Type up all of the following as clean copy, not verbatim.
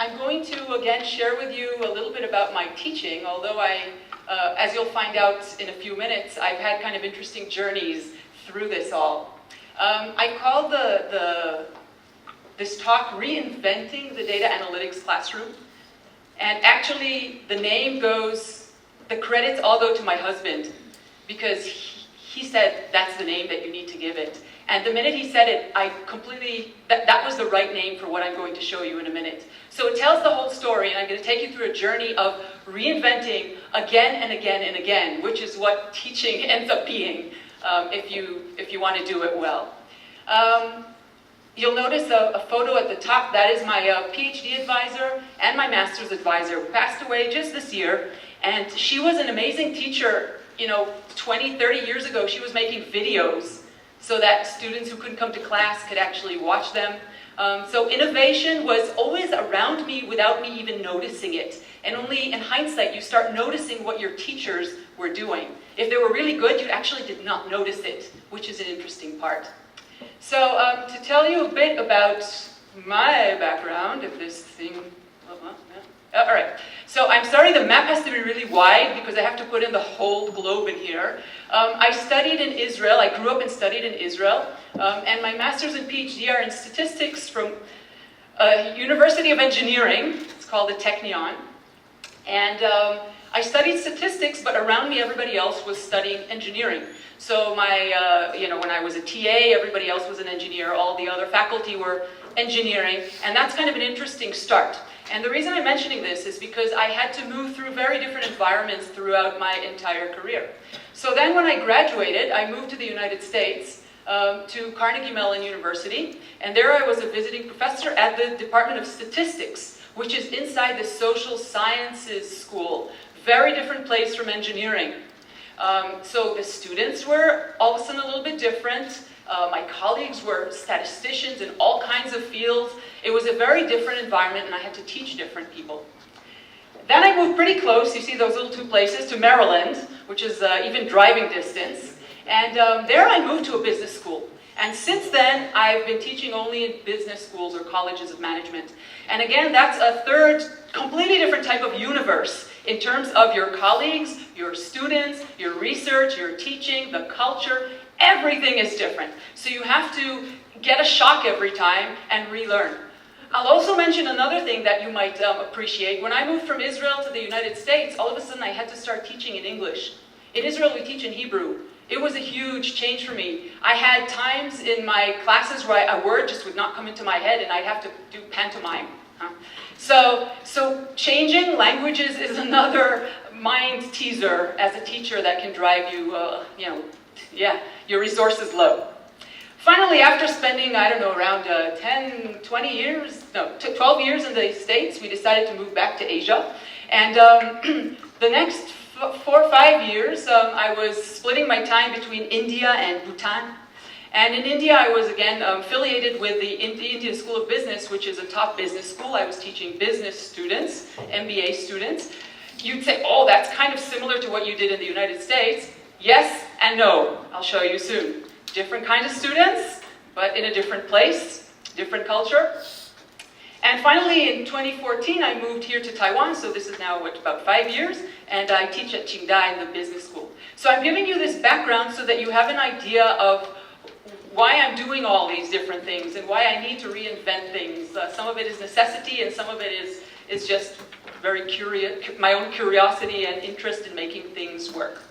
I'm going to again share with you a little bit about my teaching, although as you'll find out in a few minutes, I've had kind of interesting journeys through this all. I call this talk Reinventing the Data Analytics Classroom. And actually, the name goes, the credits all go to my husband, because he said that's the name that you need to give it. And the minute he said it, I completely, that was the right name for what I'm going to show you in a minute. So it tells the whole story, and I'm going to take you through a journey of reinventing again and again and again, which is what teaching ends up being if you want to do it well. You'll notice a photo at the top. That is my PhD advisor and my master's advisor, who passed away just this year. And she was an amazing teacher. 20, 30 years ago, she was making videos so that students who couldn't come to class could actually watch them. So innovation was always around me without me even noticing it. And only in hindsight, you start noticing what your teachers were doing. If they were really good, you actually did not notice it, which is an interesting part. So to tell you a bit about my background, if this thing, all right. So I'm sorry, the map has to be really wide because I have to put in the whole globe in here. I studied in Israel. I grew up and studied in Israel. And my master's and PhD are in statistics from University of Engineering. It's called the Technion. And I studied statistics, but around me everybody else was studying engineering. So when I was a TA, everybody else was an engineer. All the other faculty were engineering. And that's kind of an interesting start. And the reason I'm mentioning this is because I had to move through very different environments throughout my entire career. So then when I graduated, I moved to the United States, to Carnegie Mellon University. And there I was a visiting professor at the Department of Statistics, which is inside the social sciences school. Very different place from engineering. So the students were all of a sudden a little bit different. My colleagues were statisticians in all kinds of fields. It was a very different environment, and I had to teach different people. Then I moved pretty close, you see those little two places, to Maryland, which is even driving distance. And there I moved to a business school. And since then, I've been teaching only in business schools or colleges of management. And again, that's a third, completely different type of universe in terms of your colleagues, your students, your research, your teaching, the culture. Everything is different. So you have to get a shock every time and relearn. I'll also mention another thing that you might appreciate. When I moved from Israel to the United States, all of a sudden I had to start teaching in English. In Israel, we teach in Hebrew. It was a huge change for me. I had times in my classes where a word just would not come into my head and I'd have to do pantomime. So changing languages is another mind teaser as a teacher that can drive you, your resources low. Finally, after spending, around 12 years in the States, we decided to move back to Asia. And the next 4 or 5 years, I was splitting my time between India and Bhutan. And in India, I was again affiliated with the Indian School of Business, which is a top business school. I was teaching business students, MBA students. You'd say, oh, that's kind of similar to what you did in the United States. Yes and no. I'll show you soon. Different kind of students, but in a different place, different culture. And finally, in 2014, I moved here to Taiwan, so this is now, about 5 years, and I teach at Qingda in the business school. So I'm giving you this background so that you have an idea of why I'm doing all these different things and why I need to reinvent things. Some of it is necessity, and some of it is just very curious, my own curiosity and interest in making things work.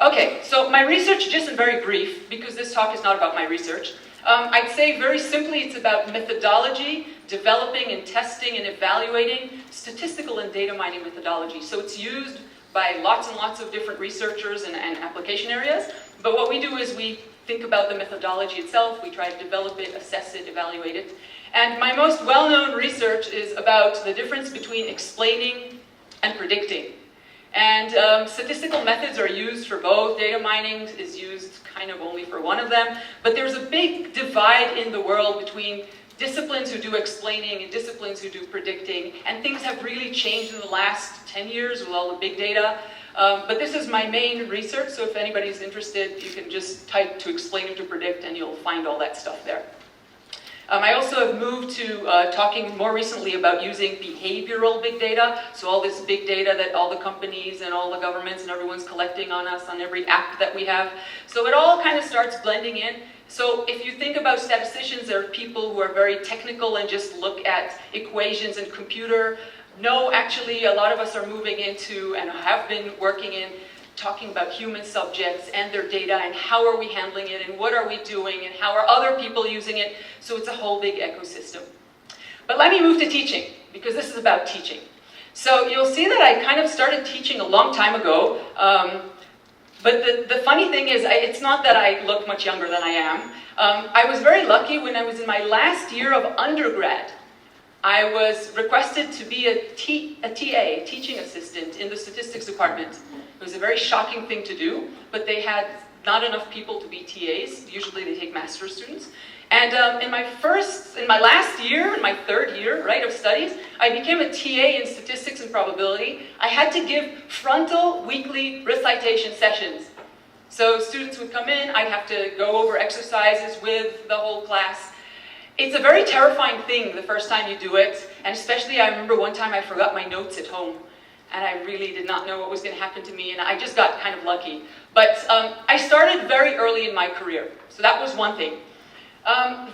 Okay, so my research, just in very brief, because this talk is not about my research, I'd say very simply it's about methodology, developing and testing and evaluating statistical and data mining methodology. So it's used by lots and lots of different researchers and application areas. But what we do is we think about the methodology itself, we try to develop it, assess it, evaluate it. And my most well-known research is about the difference between explaining and predicting. And statistical methods are used for both. Data mining is used kind of only for one of them. But there's a big divide in the world between disciplines who do explaining and disciplines who do predicting. And things have really changed in the last 10 years with all the big data. But this is my main research, so if anybody's interested, you can just type to explain or to predict, and you'll find all that stuff there. I also have moved to talking more recently about using behavioral big data. So all this big data that all the companies and all the governments and everyone's collecting on us on every app that we have. So it all kind of starts blending in. So if you think about statisticians, there are people who are very technical and just look at equations and computer. No, actually, a lot of us are moving into and have been working in talking about human subjects and their data and how are we handling it and what are we doing and how are other people using it. So it's a whole big ecosystem. But let me move to teaching, because this is about teaching. So you'll see that I kind of started teaching a long time ago. But the funny thing is, it's not that I look much younger than I am. I was very lucky when I was in my last year of undergrad. I was requested to be a TA, teaching assistant, in the statistics department. It was a very shocking thing to do, but they had not enough people to be TAs. Usually they take master's students. And in my last year, in my third year, right, of studies, I became a TA in statistics and probability. I had to give frontal weekly recitation sessions. So students would come in, I'd have to go over exercises with the whole class. It's a very terrifying thing the first time you do it, and especially I remember one time I forgot my notes at home, and I really did not know what was going to happen to me, and I just got kind of lucky. But I started very early in my career, so that was one thing.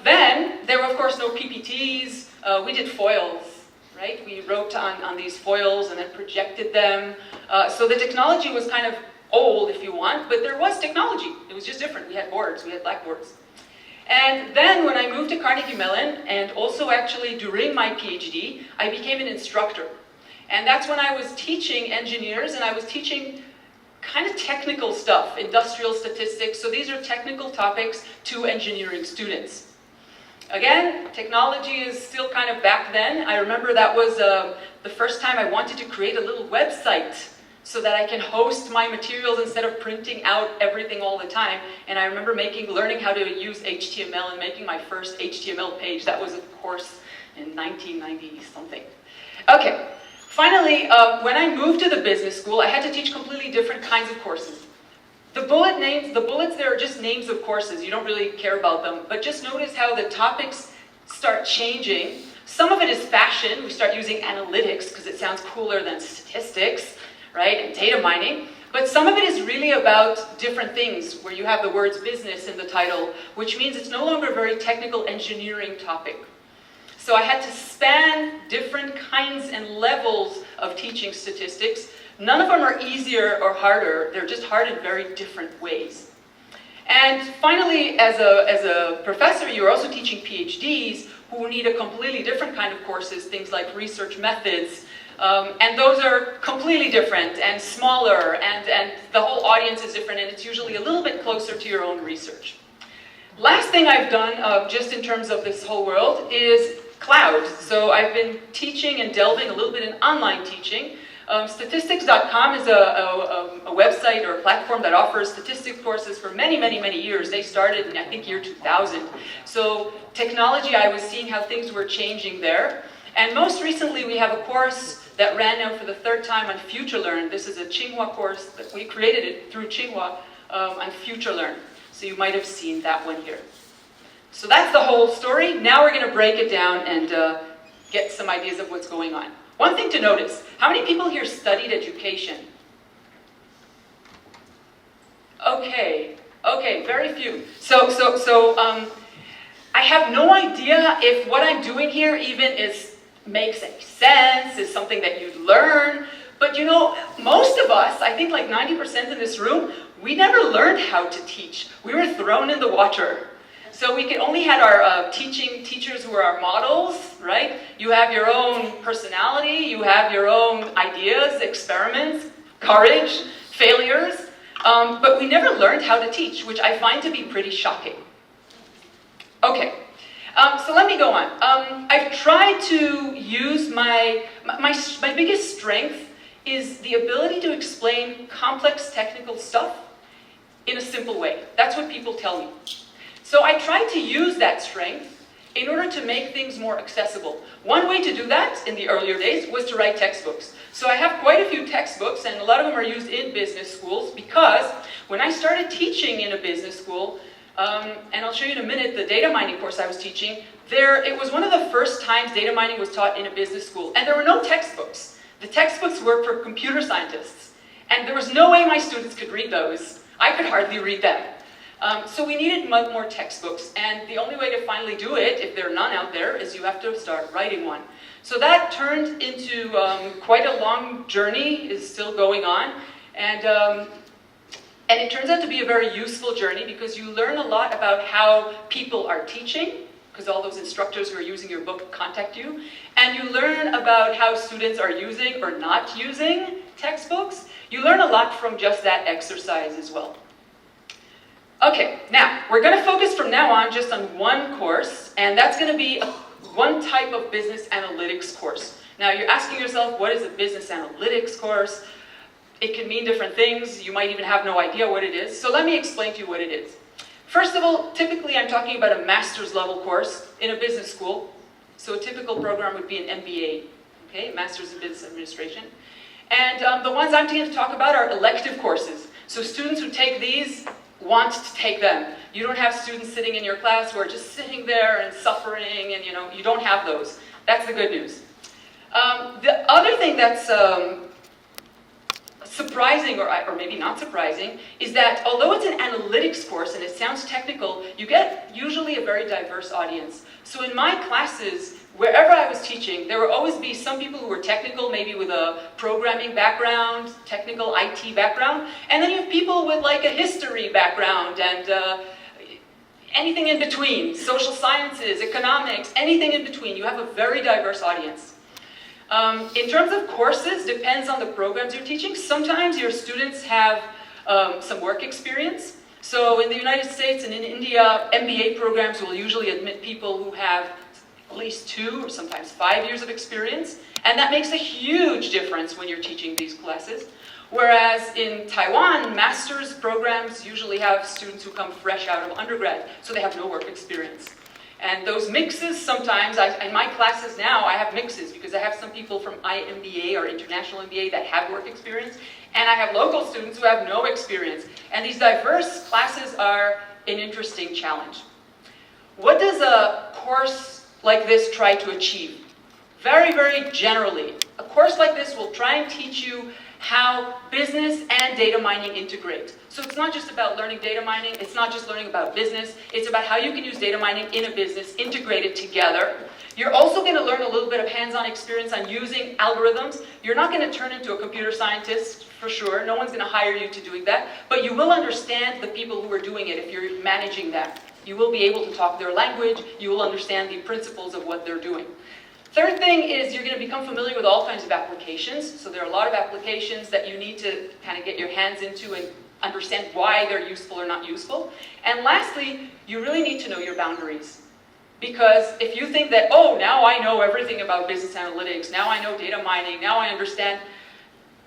Then, there were of course no PPTs, we did foils, right? We wrote on these foils and then projected them. So the technology was kind of old, if you want, but there was technology. It was just different. We had boards, we had blackboards. And then when I moved to Carnegie Mellon, and also actually during my PhD, I became an instructor. And that's when I was teaching engineers, and I was teaching kind of technical stuff, industrial statistics. So these are technical topics to engineering students. Again, technology is still kind of back then. I remember that was the first time I wanted to create a little website so that I can host my materials instead of printing out everything all the time. And I remember learning how to use HTML and making my first HTML page. That was, of course, in 1990 something. Okay. Finally, when I moved to the business school, I had to teach completely different kinds of courses. The bullets there are just names of courses. You don't really care about them. But just notice how the topics start changing. Some of it is fashion. We start using analytics because it sounds cooler than statistics, right? And data mining. But some of it is really about different things, where you have the words business in the title, which means it's no longer a very technical engineering topic. So I had to span different kinds and levels of teaching statistics. None of them are easier or harder. They're just hard in very different ways. And finally, as a professor, you're also teaching PhDs who need a completely different kind of courses, things like research methods. And those are completely different and smaller, and the whole audience is different, and it's usually a little bit closer to your own research. Last thing I've done, just in terms of this whole world, is cloud. So I've been teaching and delving a little bit in online teaching. Statistics.com is a website or a platform that offers statistics courses for many, many, many years. They started in, I think, year 2000. So technology, I was seeing how things were changing there. And most recently, we have a course that ran now for the third time on FutureLearn. This is a Tsinghua course that we created it through Tsinghua on FutureLearn. So you might have seen that one here. So that's the whole story. Now we're going to break it down and get some ideas of what's going on. One thing to notice, how many people here studied education? Okay, very few. So I have no idea if what I'm doing here even makes any sense, is something that you'd learn. But you know, most of us, I think like 90% in this room, we never learned how to teach. We were thrown in the water. So we only had our teachers who were our models, right? You have your own personality, you have your own ideas, experiments, courage, failures, but we never learned how to teach, which I find to be pretty shocking. Okay, so let me go on. I've tried to use my biggest strength is the ability to explain complex technical stuff in a simple way. That's what people tell me. So I tried to use that strength in order to make things more accessible. One way to do that in the earlier days was to write textbooks. So I have quite a few textbooks, and a lot of them are used in business schools, because when I started teaching in a business school, And I'll show you in a minute the data mining course I was teaching. It was one of the first times data mining was taught in a business school, and there were no textbooks. The textbooks were for computer scientists, and there was no way my students could read those. I could hardly read them. So we needed more textbooks, and the only way to finally do it, if there are none out there, is you have to start writing one. So that turned into quite a long journey, is still going on, and it turns out to be a very useful journey because you learn a lot about how people are teaching, because all those instructors who are using your book contact you, and you learn about how students are using or not using textbooks. You learn a lot from just that exercise as well. Okay, now, we're going to focus from now on just on one course, and that's going to be one type of business analytics course. Now, you're asking yourself, what is a business analytics course? It can mean different things. You might even have no idea what it is. So let me explain to you what it is. First of all, typically I'm talking about a master's level course in a business school. So a typical program would be an MBA, okay, Master's in Business Administration. And the ones I'm going to talk about are elective courses. So students who take these want to take them. You don't have students sitting in your class who are just sitting there and suffering, and you don't have those. That's the good news. The other thing that's surprising, or maybe not surprising, is that although it's an analytics course and it sounds technical, you get usually a very diverse audience. So in my classes, wherever I was teaching, there would always be some people who were technical, maybe with a programming background, technical IT background, and then you have people with like a history background and anything in between, social sciences, economics, anything in between. You have a very diverse audience. In terms of courses, depends on the programs you're teaching. Sometimes your students have some work experience. So in the United States and in India, MBA programs will usually admit people who have at least 2 or sometimes 5 years of experience. And that makes a huge difference when you're teaching these classes. Whereas in Taiwan, master's programs usually have students who come fresh out of undergrad, so they have no work experience. And those mixes sometimes, in my classes now, I have mixes because I have some people from IMBA or International MBA that have work experience, and I have local students who have no experience. And these diverse classes are an interesting challenge. What does a course like this try to achieve? Very, very generally, a course like this will try and teach you how business and data mining integrate. So it's not just about learning data mining, it's not just learning about business, it's about how you can use data mining in a business, integrate it together. You're also going to learn a little bit of hands-on experience on using algorithms. You're not going to turn into a computer scientist, for sure. No one's going to hire you to do that. But you will understand the people who are doing it if you're managing them. You will be able to talk their language. You will understand the principles of what they're doing. Third thing is you're going to become familiar with all kinds of applications. So there are a lot of applications that you need to kind of get your hands into and understand why they're useful or not useful. And lastly, you really need to know your boundaries. Because if you think that, oh, now I know everything about business analytics, now I know data mining, now I understand,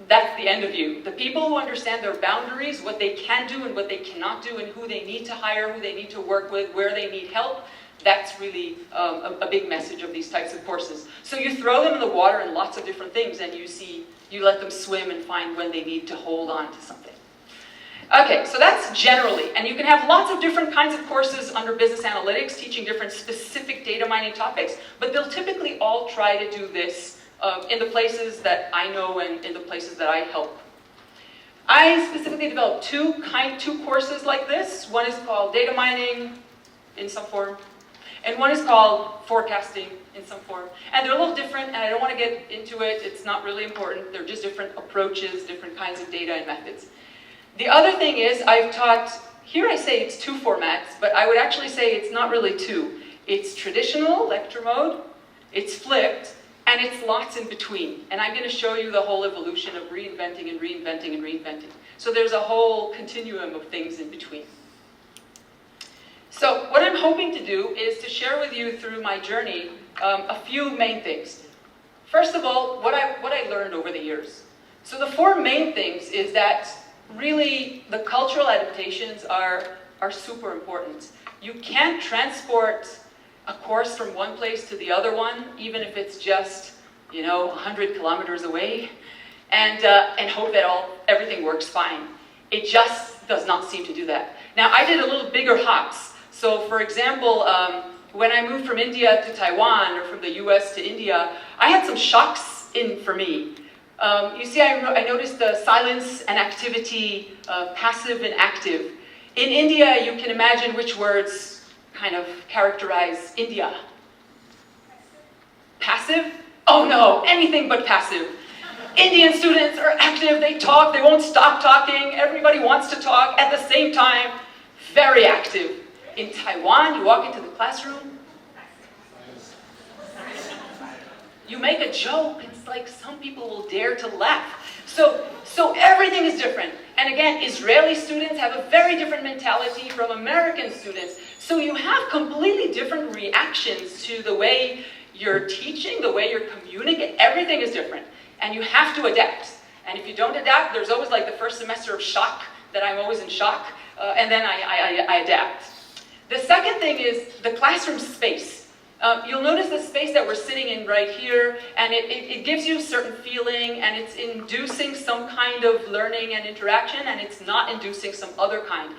that's the end of you. The people who understand their boundaries, what they can do and what they cannot do, and who they need to hire, who they need to work with, where they need help, that's really a big message of these types of courses. So you throw them in the water in lots of different things, and you let them swim and find when they need to hold on to something. Okay, so that's generally, and you can have lots of different kinds of courses under business analytics, teaching different specific data mining topics, but they'll typically all try to do this in the places that I know and in the places that I help. I specifically developed two courses like this. One is called data mining in some form, and one is called forecasting in some form. And they're a little different, and I don't want to get into it. It's not really important. They're just different approaches, different kinds of data and methods. The other thing is I've taught, here I say it's 2 formats, but I would actually say it's not really 2. It's traditional, lecture mode, it's flipped, and it's lots in between. And I'm going to show you the whole evolution of reinventing and reinventing and reinventing. So there's a whole continuum of things in between. So what I'm hoping to do is to share with you through my journey a few main things. First of all, what I learned over the years. So the 4 main things is that really the cultural adaptations are super important. You can't transport a course from one place to the other one, even if it's just 100 kilometers away, and hope that everything works fine. It just does not seem to do that. Now, I did a little bigger hops. So, for example, when I moved from India to Taiwan, or from the US to India, I had some shocks in for me. You see, I noticed the silence and activity, passive and active. In India, you can imagine which words kind of characterize India. Passive? Oh no, anything but passive. Indian students are active, they talk, they won't stop talking, everybody wants to talk at the same time. Very active. In Taiwan, you walk into the classroom, you make a joke, it's like some people will dare to laugh. So everything is different. And again, Israeli students have a very different mentality from American students. So you have completely different reactions to the way you're teaching, the way you're communicating, everything is different. And you have to adapt. And if you don't adapt, there's always like the first semester of shock, that I'm always in shock, and then I adapt. The second thing is the classroom space. You'll notice the space that we're sitting in right here, and it gives you a certain feeling, and it's inducing some kind of learning and interaction, and it's not inducing some other kind.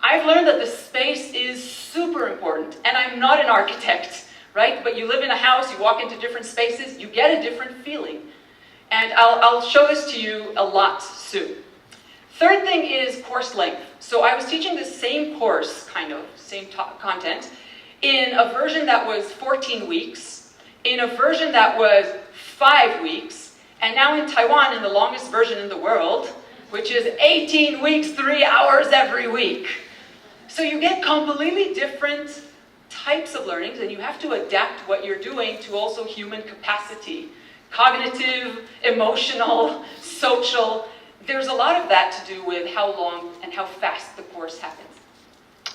I've learned that the space is super important, and I'm not an architect, right? But you live in a house, you walk into different spaces, you get a different feeling. And I'll show this to you a lot soon. Third thing is course length. So I was teaching the same course, kind of, same content, in a version that was 14 weeks, in a version that was 5 weeks, and now in Taiwan, in the longest version in the world, which is 18 weeks, 3 hours every week. So you get completely different types of learnings, and you have to adapt what you're doing to also human capacity. Cognitive, emotional, social. There's a lot of that to do with how long and how fast the course happens.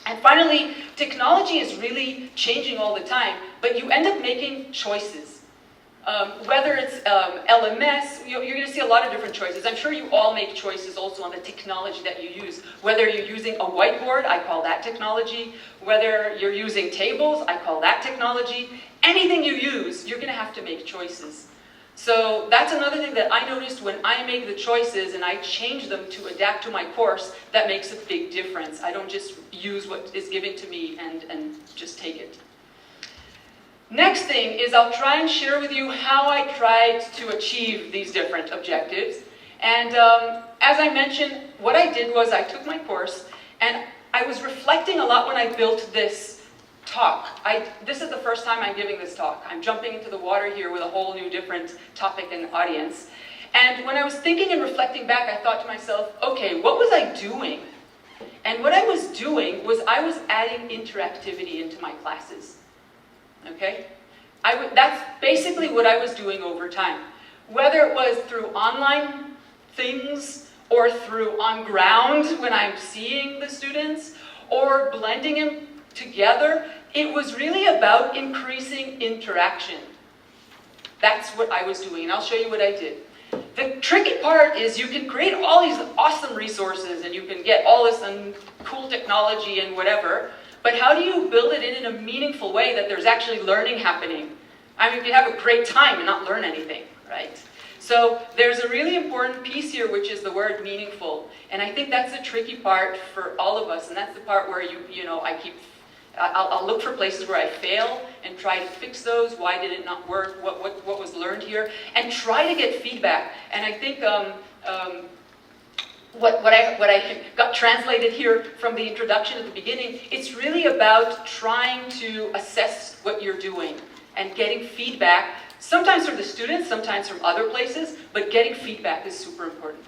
And finally, technology is really changing all the time, but you end up making choices. Whether it's LMS, you're going to see a lot of different choices. I'm sure you all make choices also on the technology that you use. Whether you're using a whiteboard, I call that technology. Whether you're using tables, I call that technology. Anything you use, you're going to have to make choices. So that's another thing that I noticed when I make the choices and I change them to adapt to my course, that makes a big difference. I don't just use what is given to me and just take it. Next thing is I'll try and share with you how I tried to achieve these different objectives. And as I mentioned, what I did was I took my course and I was reflecting a lot when I built this talk. This is the first time I'm giving this talk. I'm jumping into the water here with a whole new different topic and audience. And when I was thinking and reflecting back, I thought to myself, okay, what was I doing? And what I was doing was I was adding interactivity into my classes. Okay? That's basically what I was doing over time. Whether it was through online things or through on ground when I'm seeing the students or blending them together, it was really about increasing interaction. That's what I was doing, and I'll show you what I did. The tricky part is you can create all these awesome resources and you can get all this cool technology and whatever, but how do you build it in a meaningful way that there's actually learning happening? I mean, you can have a great time and not learn anything, right? So there's a really important piece here, which is the word meaningful. And I think that's the tricky part for all of us, and that's the part where I'll look for places where I fail and try to fix those. Why did it not work? What was learned here? And try to get feedback. And I think what I got translated here from the introduction at the beginning, it's really about trying to assess what you're doing and getting feedback, sometimes from the students, sometimes from other places, but getting feedback is super important.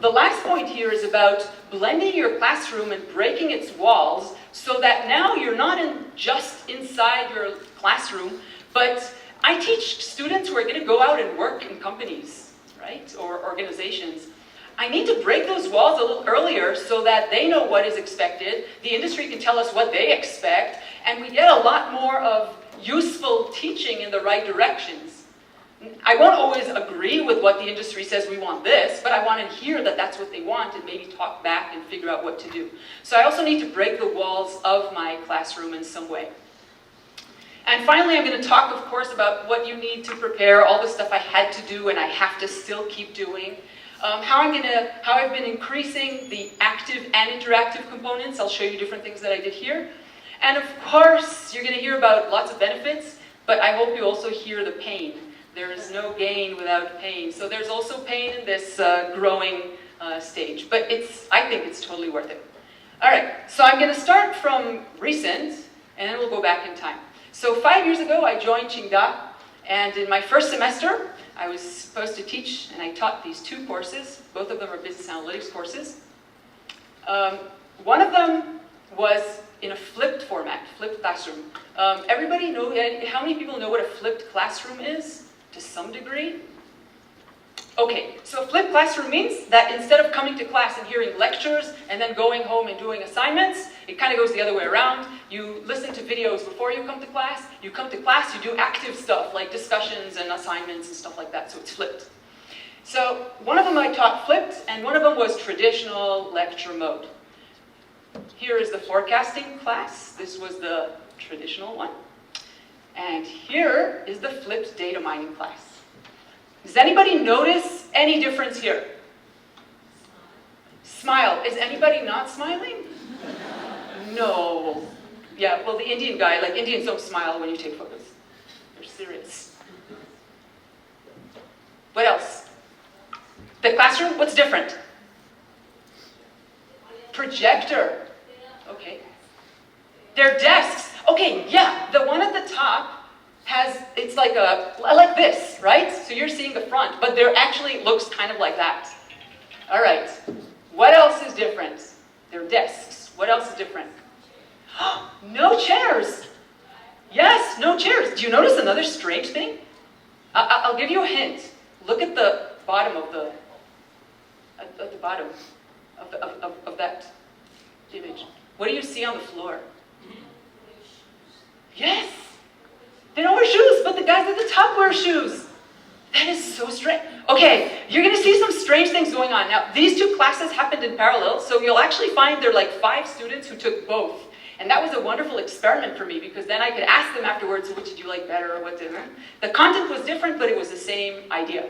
The last point here is about blending your classroom and breaking its walls so that now you're not just inside your classroom, but I teach students who are going to go out and work in companies, right, or organizations. I need to break those walls a little earlier so that they know what is expected, the industry can tell us what they expect, and we get a lot more of useful teaching in the right directions. I won't always agree with what the industry says we want this, but I want to hear that that's what they want and maybe talk back and figure out what to do. So I also need to break the walls of my classroom in some way. And finally, I'm going to talk, of course, about what you need to prepare, all the stuff I had to do and I have to still keep doing. How I've been increasing the active and interactive components. I'll show you different things that I did here. And of course, you're going to hear about lots of benefits, but I hope you also hear the pain. There is no gain without pain. So there's also pain in this growing stage, but I think it's totally worth it. All right, so I'm going to start from recent, and then we'll go back in time. So 5 years ago, I joined Qingda, and in my first semester, I was supposed to teach, and I taught these 2 courses. Both of them are business analytics courses. One of them was in a flipped format, flipped classroom. Everybody know, how many people know what a flipped classroom is? To some degree? Okay, so a flipped classroom means that instead of coming to class and hearing lectures and then going home and doing assignments, it kind of goes the other way around. You listen to videos before you come to class, you do active stuff like discussions and assignments and stuff like that, so it's flipped. So one of them I taught flipped, and one of them was traditional lecture mode. Here is the forecasting class. This was the traditional one. And here is the flipped data mining class. Does anybody notice any difference here? Smile. Is anybody not smiling? No. Yeah, well, the Indian guy, like Indians don't smile when you take photos. They're serious. What else? The classroom, what's different? Projector. Okay. Their desks. Okay, yeah, the one at the top it's like this, right? So you're seeing the front, but there actually looks kind of like that. All right. What else is different? Their desks. What else is different? No chairs. Yes, no chairs. Do you notice another strange thing? I'll give you a hint. Look at the bottom of of that image. What do you see on the floor? Yes. They don't wear shoes, but the guys at the top wear shoes. That is so strange. Okay, you're going to see some strange things going on. Now, these 2 classes happened in parallel, so you'll actually find there are like 5 students who took both. And that was a wonderful experiment for me, because then I could ask them afterwards, which did you like better or what didn't. The content was different, but it was the same idea.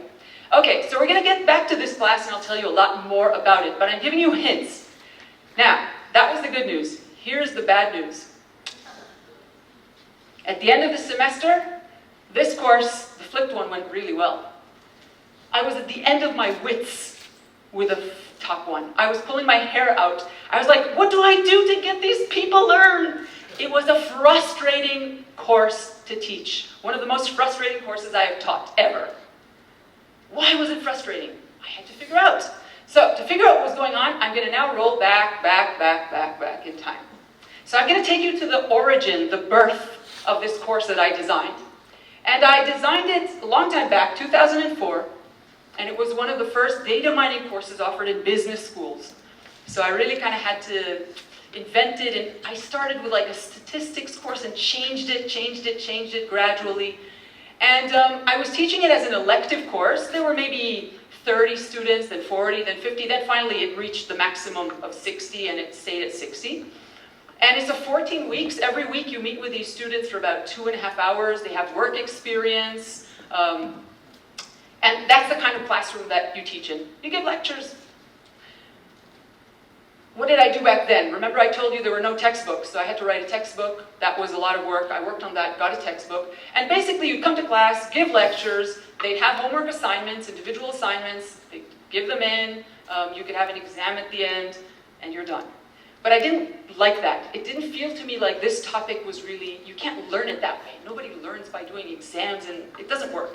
Okay, so we're going to get back to this class, and I'll tell you a lot more about it, but I'm giving you hints. Now, that was the good news. Here's the bad news. At the end of the semester, this course, the flipped one, went really well. I was at the end of my wits with the top one. I was pulling my hair out. I was like, what do I do to get these people learn? It was a frustrating course to teach. One of the most frustrating courses I have taught ever. Why was it frustrating? I had to figure out. So to figure out what was going on, I'm going to now roll back in time. So I'm going to take you to the origin, the birth of this course that I designed. And I designed it a long time back, 2004, and it was one of the first data mining courses offered in business schools. So I really kind of had to invent it, and I started with like a statistics course and changed it gradually. And I was teaching it as an elective course. There were maybe 30 students, then 40, then 50, then finally it reached the maximum of 60, and it stayed at 60. And it's a 14 weeks. Every week you meet with these students for about 2.5 hours. They have work experience. And that's the kind of classroom that you teach in. You give lectures. What did I do back then? Remember I told you there were no textbooks, so I had to write a textbook. That was a lot of work. I worked on that, got a textbook. And basically you'd come to class, give lectures. They'd have homework assignments, individual assignments. They'd give them in. You could have an exam at the end, and you're done. But I didn't like that. It didn't feel to me like this topic was really, you can't learn it that way. Nobody learns by doing exams, and it doesn't work.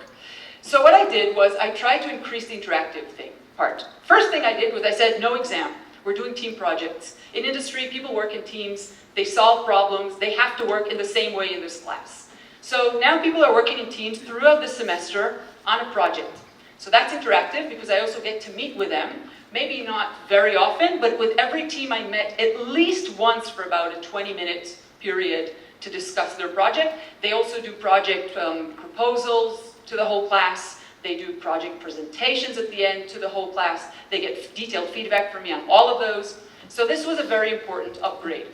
So what I did was I tried to increase the interactive part. First thing I did was I said, no exam. We're doing team projects. In industry, people work in teams. They solve problems. They have to work in the same way in this class. So now people are working in teams throughout the semester on a project. So that's interactive because I also get to meet with them. Maybe not very often, but with every team I met at least once for about a 20-minute period to discuss their project. They also do project proposals to the whole class. They do project presentations at the end to the whole class. They get detailed feedback from me on all of those. So this was a very important upgrade.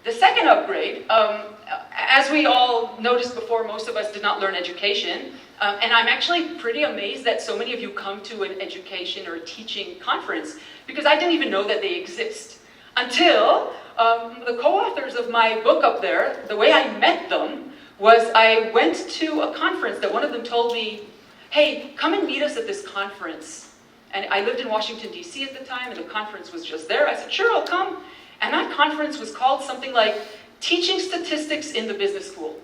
The second upgrade, as we all noticed before, most of us did not learn education. And I'm actually pretty amazed that so many of you come to an education or a teaching conference, because I didn't even know that they exist. Until the co-authors of my book up there, the way I met them was I went to a conference that one of them told me, hey, come and meet us at this conference. And I lived in Washington, D.C. at the time, and the conference was just there. I said, sure, I'll come. And that conference was called something like Teaching Statistics in the Business School.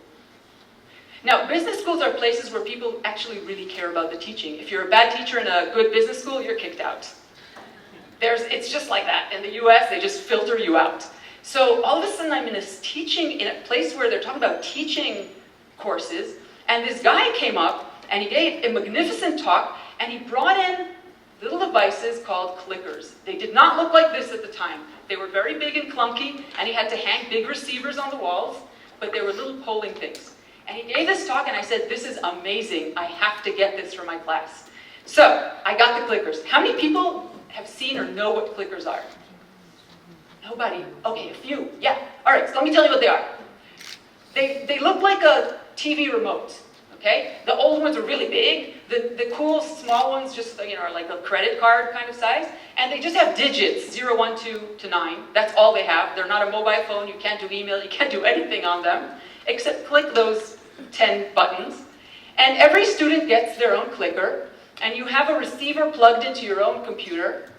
Now, business schools are places where people actually really care about the teaching. If you're a bad teacher in a good business school, you're kicked out. It's just like that. In the US, they just filter you out. So all of a sudden, I'm in in a place where they're talking about teaching courses, and this guy came up, and he gave a magnificent talk, and he brought in little devices called clickers. They did not look like this at the time. They were very big and clunky, and he had to hang big receivers on the walls, but they were little polling things. And he gave this talk, and I said, this is amazing. I have to get this for my class. So I got the clickers. How many people have seen or know what clickers are? Nobody. Okay, a few. Yeah. All right, so let me tell you what they are. They look like a TV remote. Okay? The old ones are really big. The cool small ones just are like a credit card kind of size. And they just have digits, 0, 1, 2 to 9. That's all they have. They're not a mobile phone. You can't do email. You can't do anything on them except click those 10 buttons. And every student gets their own clicker. And you have a receiver plugged into your own computer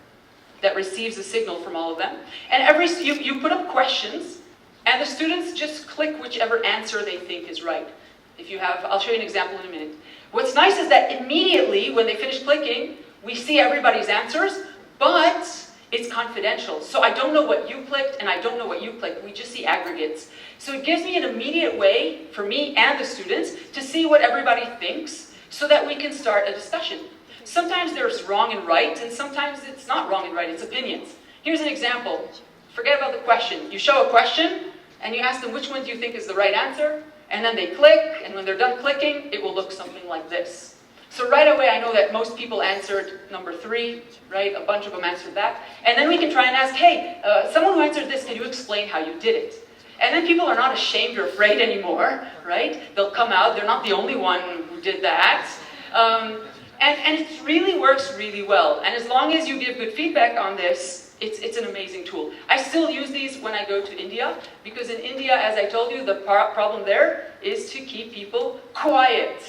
that receives a signal from all of them. And you put up questions, and the students just click whichever answer they think is right. I'll show you an example in a minute. What's nice is that immediately when they finish clicking, we see everybody's answers, but it's confidential. So I don't know what you clicked, and I don't know what you clicked. We just see aggregates. So it gives me an immediate way for me and the students to see what everybody thinks so that we can start a discussion. Sometimes there's wrong and right, and sometimes it's not wrong and right, it's opinions. Here's an example. Forget about the question. You show a question, and you ask them which one do you think is the right answer, and then they click, and when they're done clicking, it will look something like this. So right away, I know that most people answered number 3, right? A bunch of them answered that. And then we can try and ask, hey, someone who answered this, can you explain how you did it? And then people are not ashamed or afraid anymore, right? They'll come out, they're not the only one who did that. And it really works really well. And as long as you give good feedback on this, it's an amazing tool. I still use these when I go to India, because in India, as I told you, the problem there is to keep people quiet.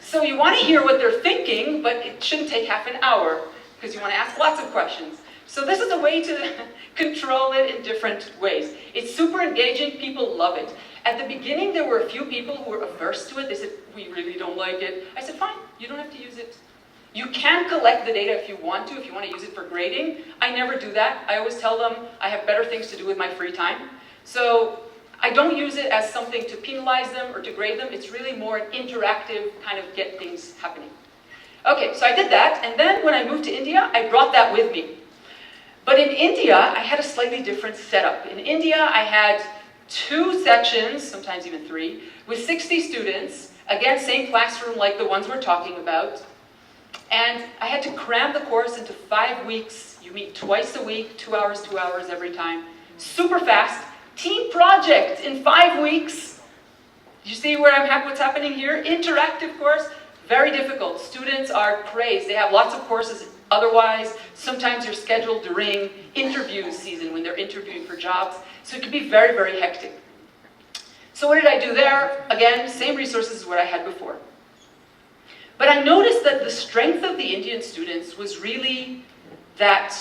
So you want to hear what they're thinking, but it shouldn't take half an hour, because you want to ask lots of questions. So this is a way to control it in different ways. It's super engaging, people love it. At the beginning, there were a few people who were averse to it. They said, we really don't like it. I said, fine, you don't have to use it. You can collect the data if you want to use it for grading. I never do that. I always tell them I have better things to do with my free time. So I don't use it as something to penalize them or to grade them. It's really more an interactive kind of get things happening. Okay, so I did that, and then when I moved to India, I brought that with me. But in India, I had a slightly different setup. In India, I had 2 sections, sometimes even 3, with 60 students. Again, same classroom like the ones we're talking about. And I had to cram the course into 5 weeks. You meet twice a week, 2 hours every time. Super fast. Team project in 5 weeks. You see what's happening here? Interactive course, very difficult. Students are crazed. They have lots of courses otherwise. Sometimes you're scheduled during interview season when they're interviewing for jobs. So it can be very, very hectic. So what did I do there? Again, same resources as what I had before. But I noticed that the strength of the Indian students was really that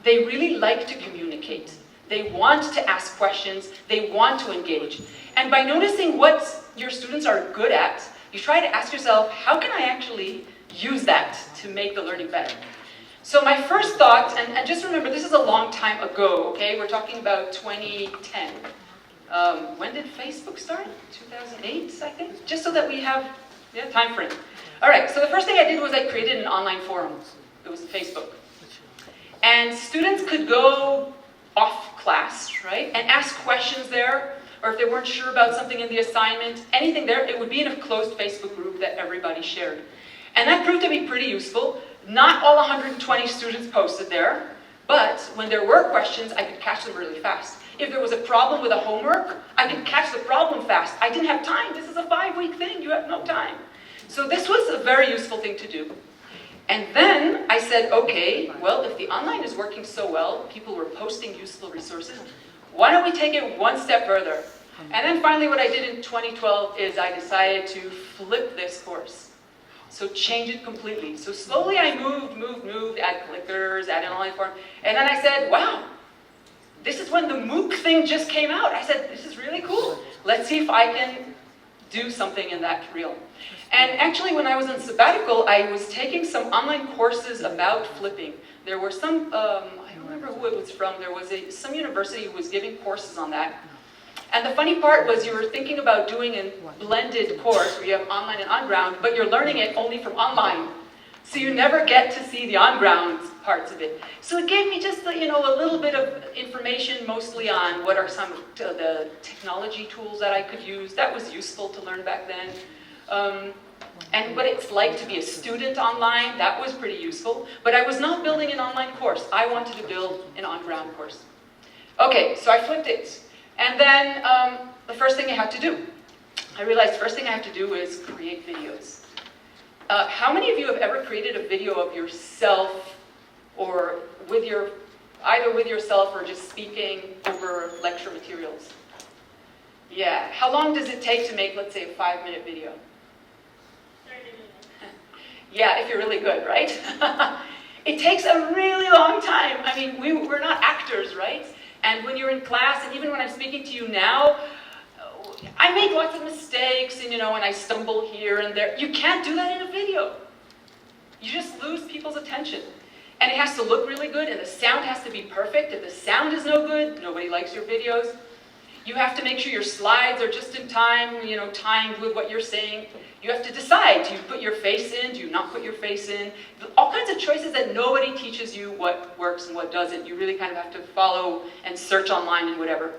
they really like to communicate. They want to ask questions. They want to engage. And by noticing what your students are good at, you try to ask yourself, how can I actually use that to make the learning better? So my first thought, and just remember, this is a long time ago, okay? We're talking about 2010. When did Facebook start? 2008, I think? Just so that we have time frame. All right, so the first thing I did was I created an online forum. It was Facebook. And students could go off class, right, and ask questions there, or if they weren't sure about something in the assignment, anything there, it would be in a closed Facebook group that everybody shared. And that proved to be pretty useful. Not all 120 students posted there, but when there were questions, I could catch them really fast. If there was a problem with a homework, I could catch the problem fast. I didn't have time. This is a 5-week thing. You have no time. So this was a very useful thing to do. And then I said, okay, well, if the online is working so well, people were posting useful resources, why don't we take it one step further? And then finally what I did in 2012 is I decided to flip this course. So change it completely. So slowly I moved, add clickers, add an online form. And then I said, wow, this is when the MOOC thing just came out. I said, this is really cool. Let's see if I can do something in that realm. And actually, when I was on sabbatical, I was taking some online courses about flipping. There were some, I don't remember who it was from, there was some university who was giving courses on that. And the funny part was you were thinking about doing a blended course where you have online and on-ground, but you're learning it only from online. So you never get to see the on-ground parts of it. So it gave me just a little bit of information, mostly on what are some of the technology tools that I could use. That was useful to learn back then. And what it's like to be a student online, that was pretty useful. But I was not building an online course. I wanted to build an on-ground course. Okay, so I flipped it. And then the first thing I had to do, I realized the first thing I have to do is create videos. How many of you have ever created a video of yourself or either with yourself or just speaking over lecture materials? Yeah. How long does it take to make, let's say, a 5-minute video? 30 minutes. Yeah, if you're really good, right? It takes a really long time. I mean, we're not actors, right? And when you're in class, and even when I'm speaking to you now, I make lots of mistakes, and and I stumble here and there. You can't do that in a video. You just lose people's attention. And it has to look really good, and the sound has to be perfect. If the sound is no good, nobody likes your videos. You have to make sure your slides are just in time, timed with what you're saying. You have to decide, do you put your face in, do you not put your face in? All kinds of choices that nobody teaches you what works and what doesn't. You really kind of have to follow and search online and whatever.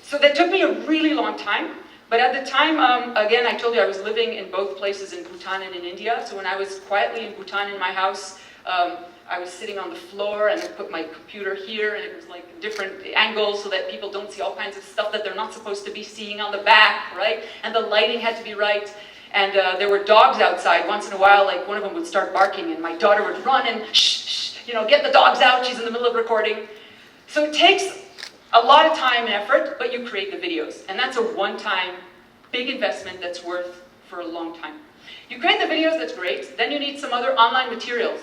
So that took me a really long time. But at the time, again, I told you I was living in both places, in Bhutan and in India. So when I was quietly in Bhutan in my house, I was sitting on the floor and I put my computer here, and it was like different angles so that people don't see all kinds of stuff that they're not supposed to be seeing on the back, right? And the lighting had to be right. And there were dogs outside. Once in a while, like one of them would start barking, and my daughter would run and shh, get the dogs out. She's in the middle of recording. So it takes a lot of time and effort, but you create the videos. And that's a one-time, big investment that's worth for a long time. You create the videos, that's great. Then you need some other online materials.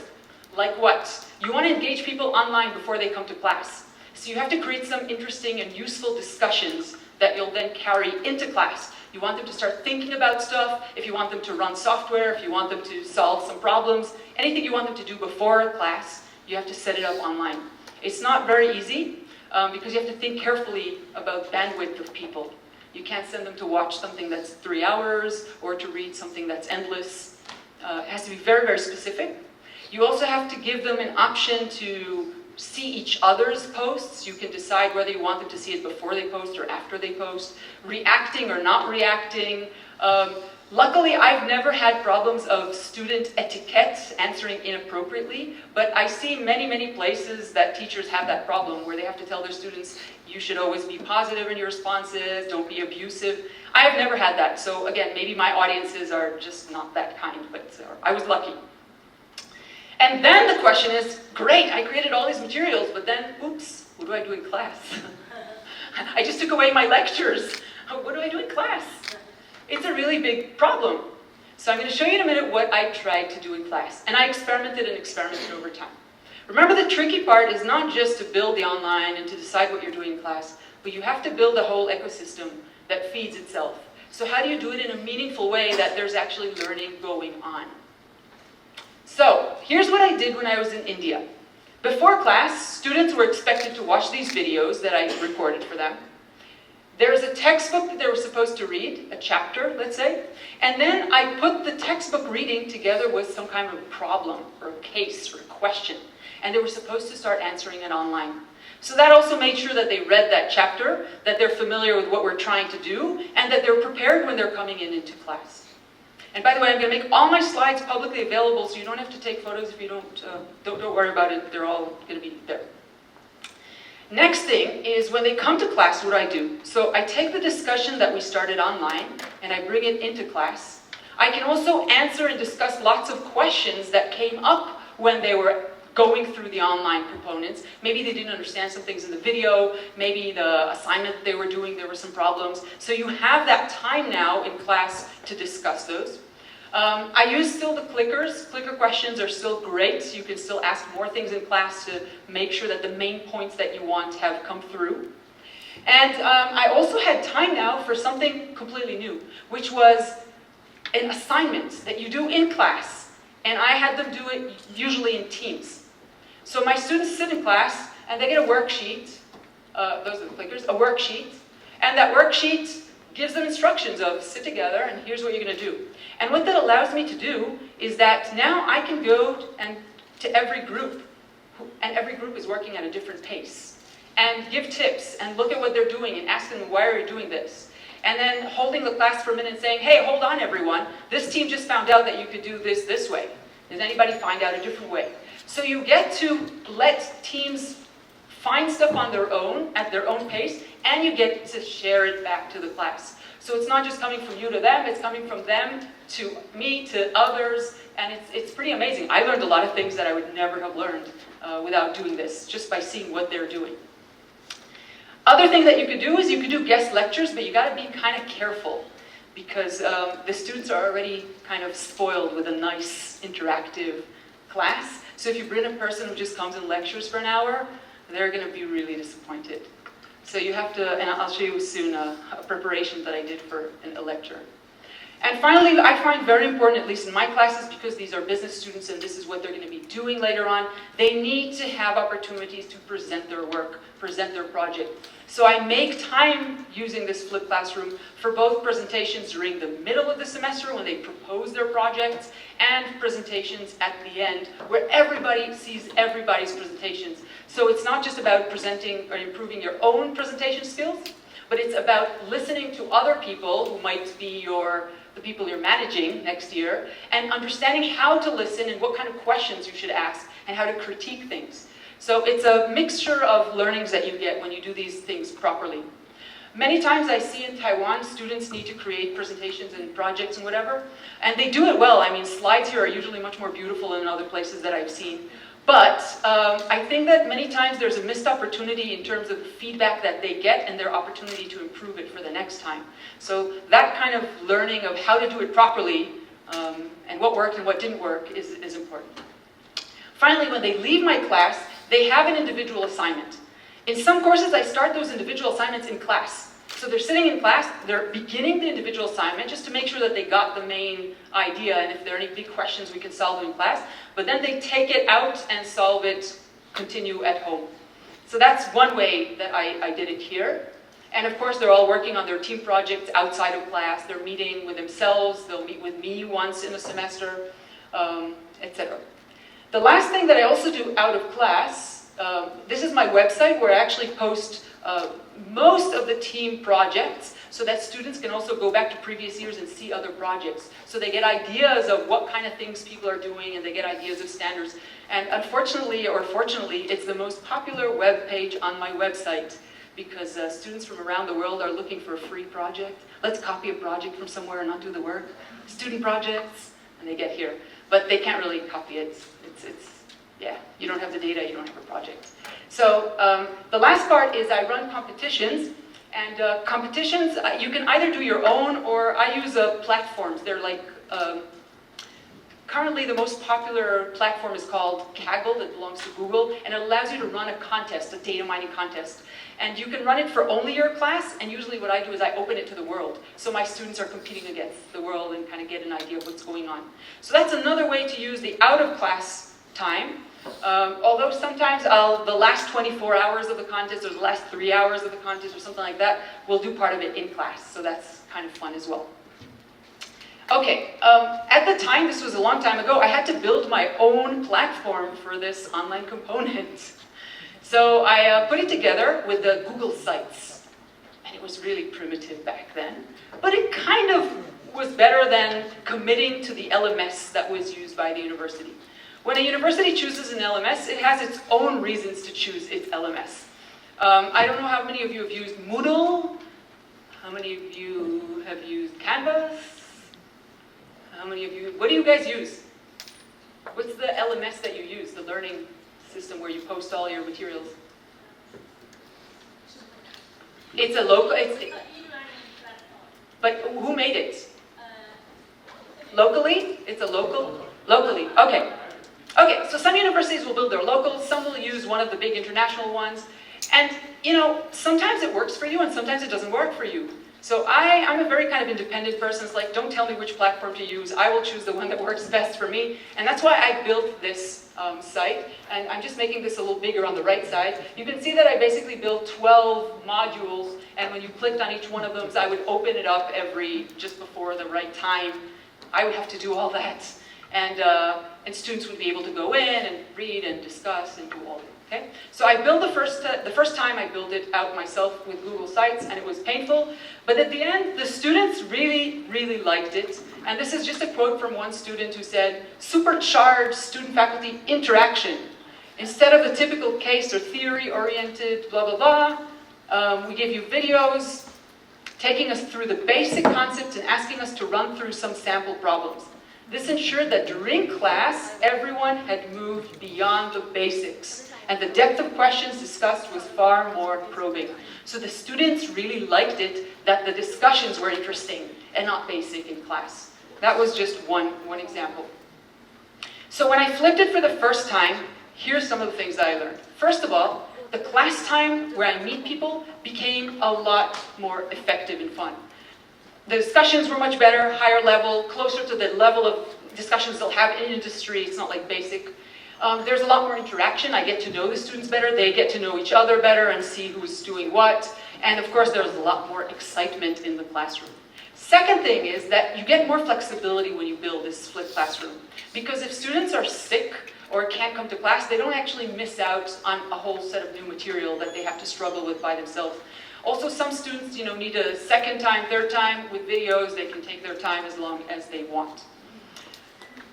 Like what? You want to engage people online before they come to class. So you have to create some interesting and useful discussions that you'll then carry into class. You want them to start thinking about stuff, if you want them to run software, if you want them to solve some problems, anything you want them to do before class, you have to set it up online. It's not very easy, because you have to think carefully about bandwidth of people. You can't send them to watch something that's 3 hours or to read something that's endless. It has to be very, very specific. You also have to give them an option to see each other's posts. You can decide whether you want them to see it before they post or after they post, reacting or not reacting. Luckily, I've never had problems of student etiquette, answering inappropriately, but I see many, many places that teachers have that problem where they have to tell their students, you should always be positive in your responses, don't be abusive. I have never had that, so again, maybe my audiences are just not that kind, but I was lucky. And then the question is, great, I created all these materials, but then, oops, what do I do in class? I just took away my lectures. What do I do in class? It's a really big problem. So I'm going to show you in a minute what I tried to do in class. And I experimented over time. Remember, the tricky part is not just to build the online and to decide what you're doing in class, but you have to build a whole ecosystem that feeds itself. So how do you do it in a meaningful way that there's actually learning going on? So here's what I did when I was in India. Before class, students were expected to watch these videos that I recorded for them. There's a textbook that they were supposed to read, a chapter, let's say, and then I put the textbook reading together with some kind of problem or a case or a question, and they were supposed to start answering it online. So that also made sure that they read that chapter, that they're familiar with what we're trying to do, and that they're prepared when they're coming into class. And by the way, I'm going to make all my slides publicly available, so you don't have to take photos if you don't worry about it. They're all going to be there. Next thing is when they come to class, what do I do? So I take the discussion that we started online and I bring it into class. I can also answer and discuss lots of questions that came up when they were going through the online components. Maybe they didn't understand some things in the video, maybe the assignment they were doing, there were some problems. So you have that time now in class to discuss those. I use still the clickers. Clicker questions are still great. You can still ask more things in class to make sure that the main points that you want have come through. And I also had time now for something completely new, which was an assignment that you do in class. And I had them do it usually in teams. So my students sit in class and they get a worksheet. Those are the clickers, a worksheet. And that worksheet gives them instructions of sit together and here's what you're going to do. And what that allows me to do is that now I can go to every group, and every group is working at a different pace, and give tips and look at what they're doing and ask them, why are you doing this? And then holding the class for a minute and saying, hey, hold on everyone, this team just found out that you could do this way. Does anybody find out a different way? So you get to let teams find stuff on their own, at their own pace, and you get to share it back to the class. So it's not just coming from you to them, it's coming from them to me, to others, and it's pretty amazing. I learned a lot of things that I would never have learned without doing this, just by seeing what they're doing. Other thing that you could do is you could do guest lectures, but you gotta be kind of careful because the students are already kind of spoiled with a nice interactive class. So if you bring a person who just comes and lectures for an hour, they're gonna be really disappointed. So you have to, and I'll show you soon a preparation that I did for a lecture. And finally, I find very important, at least in my classes, because these are business students and this is what they're going to be doing later on, they need to have opportunities to present their work, present their project. So I make time using this flipped classroom for both presentations during the middle of the semester when they propose their projects and presentations at the end where everybody sees everybody's presentations. So it's not just about presenting or improving your own presentation skills, but it's about listening to other people who might be the people you're managing next year and understanding how to listen and what kind of questions you should ask and how to critique things. So it's a mixture of learnings that you get when you do these things properly. Many times I see in Taiwan, students need to create presentations and projects and whatever, and they do it well. I mean, slides here are usually much more beautiful than other places that I've seen. But I think that many times there's a missed opportunity in terms of the feedback that they get and their opportunity to improve it for the next time. So that kind of learning of how to do it properly and what worked and what didn't work is important. Finally, when they leave my class, they have an individual assignment. In some courses, I start those individual assignments in class. So they're sitting in class, they're beginning the individual assignment just to make sure that they got the main idea, and if there are any big questions, we can solve them in class. But then they take it out and solve it, continue at home. So that's one way that I did it here. And of course, they're all working on their team projects outside of class. They're meeting with themselves, they'll meet with me once in a semester, etc. The last thing that I also do out of class, this is my website where I actually post most of the team projects so that students can also go back to previous years and see other projects. So they get ideas of what kind of things people are doing and they get ideas of standards. And unfortunately, or fortunately, it's the most popular web page on my website because students from around the world are looking for a free project. Let's copy a project from somewhere and not do the work. Student projects, and they get here. But they can't really copy it. Yeah, you don't have the data, you don't have a project. So the last part is I run competitions, and competitions, you can either do your own or I use platforms. They're like, currently the most popular platform is called Kaggle, that belongs to Google, and it allows you to run a contest, a data mining contest. And you can run it for only your class, and usually what I do is I open it to the world. So my students are competing against the world and kind of get an idea of what's going on. So that's another way to use the out-of-class time. Although sometimes the last 24 hours of the contest or the last 3 hours of the contest or something like that, we'll do part of it in class. So that's kind of fun as well. Okay, at the time, this was a long time ago, I had to build my own platform for this online component. So I put it together with the Google Sites. And it was really primitive back then. But it kind of was better than committing to the LMS that was used by the university. When a university chooses an LMS, it has its own reasons to choose its LMS. I don't know how many of you have used Moodle. How many of you have used Canvas? How many of you, what do you guys use? What's the LMS that you use, the learning system where you post all your materials? It's a local, E-learning platform. but who made it? Locally? It's a local? Locally, okay. Okay, so some universities will build their local, some will use one of the big international ones. And, you know, sometimes it works for you and sometimes it doesn't work for you. So I'm a very kind of independent person. It's like, don't tell me which platform to use. I will choose the one that works best for me. And that's why I built this site. And I'm just making this a little bigger on the right side. You can see that I basically built 12 modules. And when you clicked on each one of them, I would open it up just before the right time. I would have to do all that. And students would be able to go in and read and discuss and do all that. Okay? So I built the first time I built it out myself with Google Sites, and it was painful. But at the end, the students really, really liked it. And this is just a quote from one student who said, "Supercharged student-faculty interaction. Instead of the typical case or theory-oriented blah, blah, blah, we give you videos taking us through the basic concepts and asking us to run through some sample problems. This ensured that during class, everyone had moved beyond the basics, and the depth of questions discussed was far more probing." So the students really liked it, that the discussions were interesting and not basic in class. That was just one example. So when I flipped it for the first time, here's some of the things that I learned. First of all, the class time where I meet people became a lot more effective and fun. The discussions were much better, higher level, closer to the level of discussions they'll have in industry. It's not like basic. There's a lot more interaction. I get to know the students better. They get to know each other better and see who's doing what. And of course, there's a lot more excitement in the classroom. Second thing is that you get more flexibility when you build this split classroom. Because if students are sick or can't come to class, they don't actually miss out on a whole set of new material that they have to struggle with by themselves. Also, some students, need a second time, third time with videos. They can take their time as long as they want.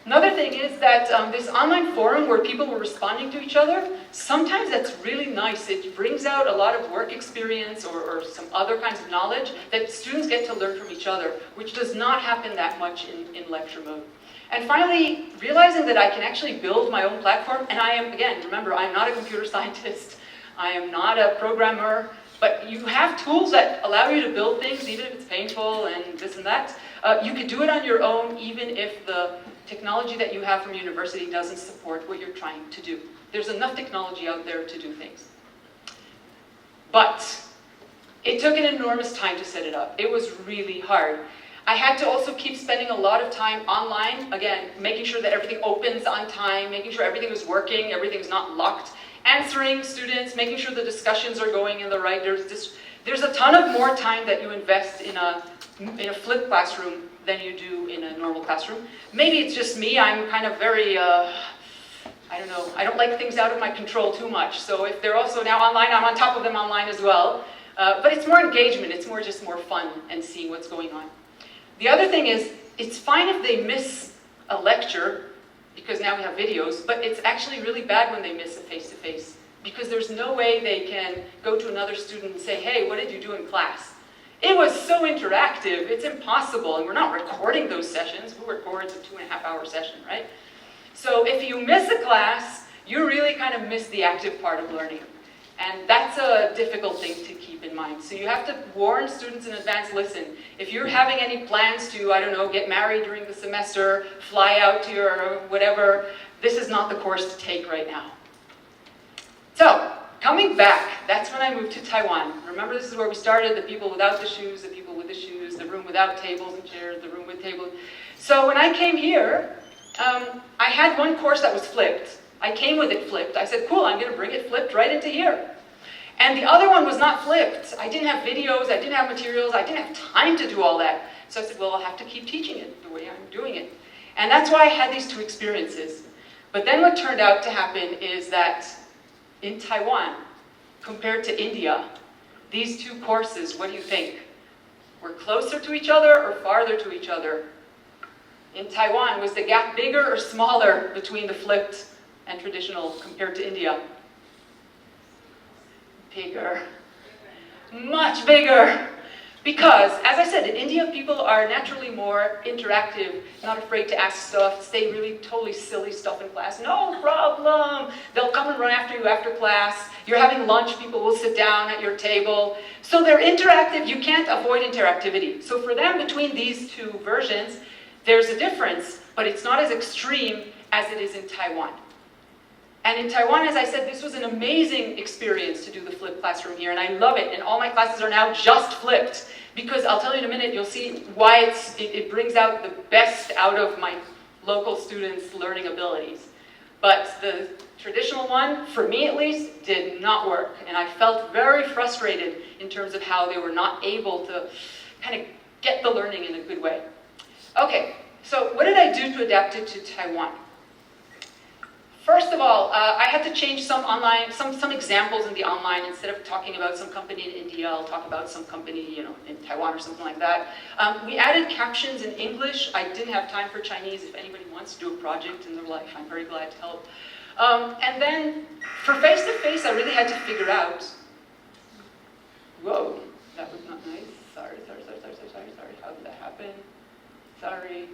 Another thing is that this online forum where people were responding to each other, sometimes that's really nice. It brings out a lot of work experience or some other kinds of knowledge that students get to learn from each other, which does not happen that much in lecture mode. And finally, realizing that I can actually build my own platform, and I am, again, remember, I'm not a computer scientist, I am not a programmer, but you have tools that allow you to build things, even if it's painful and this and that. You can do it on your own, even if the technology that you have from university doesn't support what you're trying to do. There's enough technology out there to do things. But it took an enormous time to set it up. It was really hard. I had to also keep spending a lot of time online, again, making sure that everything opens on time, making sure everything is working, everything's not locked, answering students, making sure the discussions are going in the right. There's a ton of more time that you invest in a flipped classroom than you do in a normal classroom. Maybe it's just me. I'm kind of very, I don't know, I don't like things out of my control too much. So if they're also now online, I'm on top of them online as well. But it's more engagement. It's just more fun and seeing what's going on. The other thing is, it's fine if they miss a lecture, because now we have videos, but it's actually really bad when they miss a face-to-face, because there's no way they can go to another student and say, "Hey, what did you do in class?" It was so interactive, it's impossible, and we're not recording those sessions. Who records a 2.5-hour session, right? So if you miss a class, you really kind of miss the active part of learning. And that's a difficult thing to keep in mind. So you have to warn students in advance, listen, if you're having any plans to, I don't know, get married during the semester, fly out to your whatever, this is not the course to take right now. So, coming back, that's when I moved to Taiwan. Remember, this is where we started, the people without the shoes, the people with the shoes, the room without tables and chairs, the room with tables. So when I came here, I had one course that was flipped. I came with it flipped. I said, cool, I'm going to bring it flipped right into here. And the other one was not flipped. I didn't have videos, I didn't have materials, I didn't have time to do all that. So I said, well, I'll have to keep teaching it the way I'm doing it. And that's why I had these two experiences. But then what turned out to happen is that in Taiwan, compared to India, these two courses, what do you think? Were closer to each other or farther to each other? In Taiwan, was the gap bigger or smaller between the flipped and traditional compared to India? Bigger. Much bigger. Because, as I said, in India, people are naturally more interactive, not afraid to ask stuff, say really totally silly stuff in class. No problem. They'll come and run after you after class. You're having lunch, people will sit down at your table. So they're interactive. You can't avoid interactivity. So for them, between these two versions, there's a difference, but it's not as extreme as it is in Taiwan. And in Taiwan, as I said, this was an amazing experience to do the flipped classroom here, and I love it. And all my classes are now just flipped, because I'll tell you in a minute, you'll see why it brings out the best out of my local students' learning abilities. But the traditional one, for me at least, did not work. And I felt very frustrated in terms of how they were not able to kind of get the learning in a good way. Okay, so what did I do to adapt it to Taiwan? First of all, I had to change some examples in the online. Instead of talking about some company in India, I'll talk about some company, in Taiwan or something like that. We added captions in English. I didn't have time for Chinese. If anybody wants to do a project in their life, I'm very glad to help. And then for face-to-face, I really had to figure out, whoa, that was not nice. Sorry. How did that happen? Sorry.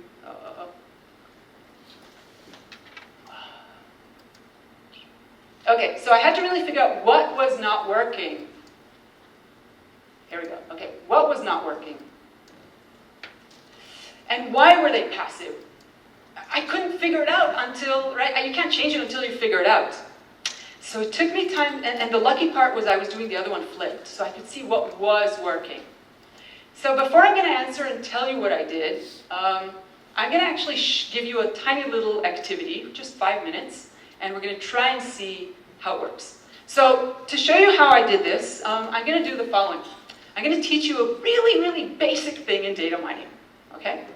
Okay, so I had to really figure out what was not working. Here we go. Okay, what was not working? And why were they passive? I couldn't figure it out until, right? You can't change it until you figure it out. So it took me time, and the lucky part was I was doing the other one flipped, so I could see what was working. So before I'm going to answer and tell you what I did, I'm going to actually give you a tiny little activity, just 5 minutes, and we're going to try and see how it works. So to show you how I did this, I'm going to do the following. I'm going to teach you a really, really basic thing in data mining. Okay?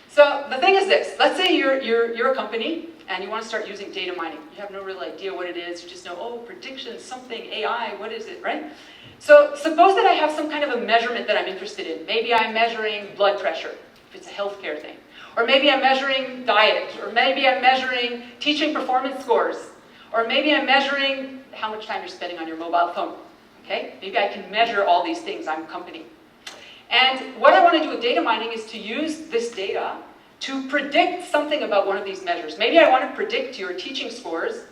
So the thing is this. Let's say you're a company and you want to start using data mining. You have no real idea what it is. You just know, oh, predictions, something, AI, what is it, right? So suppose that I have some kind of a measurement that I'm interested in. Maybe I'm measuring blood pressure, if it's a healthcare thing. Or maybe I'm measuring diet. Or maybe I'm measuring teaching performance scores. Or maybe I'm measuring how much time you're spending on your mobile phone. Okay? Maybe I can measure all these things. I'm a company. And what I want to do with data mining is to use this data to predict something about one of these measures. Maybe I want to predict your teaching scores,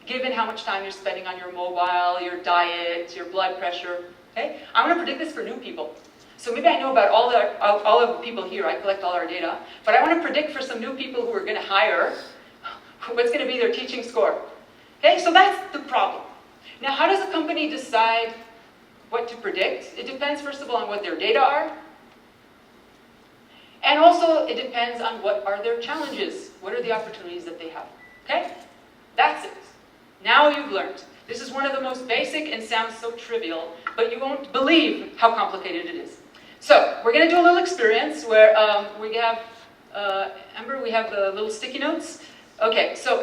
given how much time you're spending on your mobile, your diet, your blood pressure. Okay? I want to predict this for new people. So maybe I know about all of the people here. I collect all our data. But I want to predict for some new people who are going to hire what's going to be their teaching score. Okay, so that's the problem. Now, how does a company decide what to predict? It depends, first of all, on what their data are. And also, it depends on what are their challenges. What are the opportunities that they have? Okay? That's it. Now you've learned. This is one of the most basic and sounds so trivial, but you won't believe how complicated it is. So, we're going to do a little experience where we have, Amber, we have the little sticky notes. Okay, so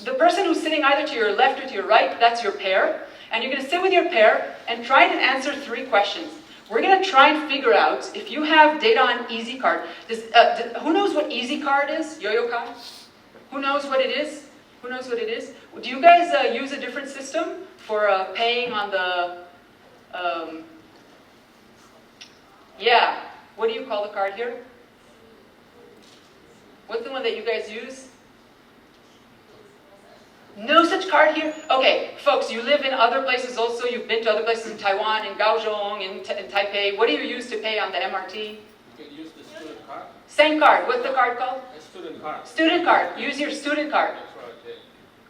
the person who's sitting either to your left or to your right, that's your pair. And you're going to sit with your pair and try to answer 3 questions. We're going to try and figure out if you have data on EasyCard. Who knows what EasyCard is? Yo-yo card? Who knows what it is? Who knows what it is? Do you guys use a different system for paying on the... yeah. What do you call the card here? What's the one that you guys use? No such card here? Okay, folks, you live in other places also. You've been to other places in Taiwan, in Kaohsiung, in Taipei. What do you use to pay on the MRT? You can use the student card. Same card. What's the card called? A student card. Student card. Use your student card. That's right,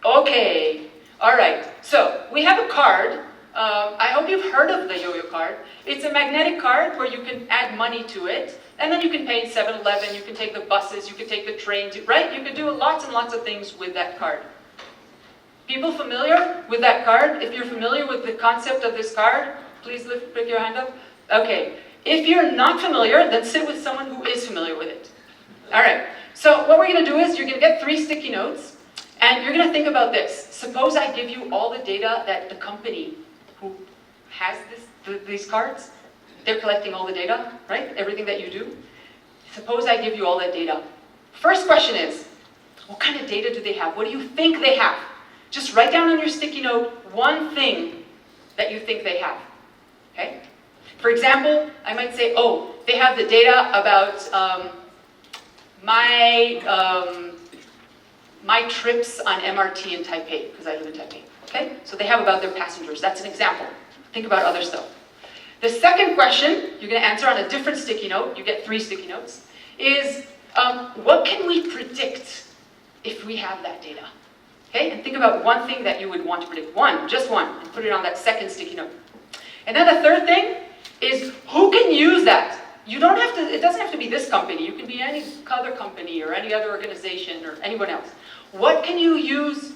yeah. Okay. All right. So, we have a card. I hope you've heard of the yo-yo card. It's a magnetic card where you can add money to it. And then you can pay in 7-Eleven. You can take the buses. You can take the trains. Right? You can do lots and lots of things with that card. People familiar with that card? If you're familiar with the concept of this card, please pick your hand up. Okay. If you're not familiar, then sit with someone who is familiar with it. All right. So what we're going to do is you're going to get 3 sticky notes, and you're going to think about this. Suppose I give you all the data that the company who has these cards, they're collecting all the data, right? Everything that you do. Suppose I give you all that data. First question is, what kind of data do they have? What do you think they have? Just write down on your sticky note one thing that you think they have. Okay? For example, I might say, oh, they have the data about my trips on MRT in Taipei, because I live in Taipei. Okay? So they have about their passengers. That's an example. Think about other stuff. The second question, you're going to answer on a different sticky note, you get 3 sticky notes, is what can we predict if we have that data? Okay? And think about one thing that you would want to predict. One, just one, and put it on that second sticky note. And then the third thing is who can use that? You don't have to, it doesn't have to be this company. You can be any other company or any other organization or anyone else. What can you use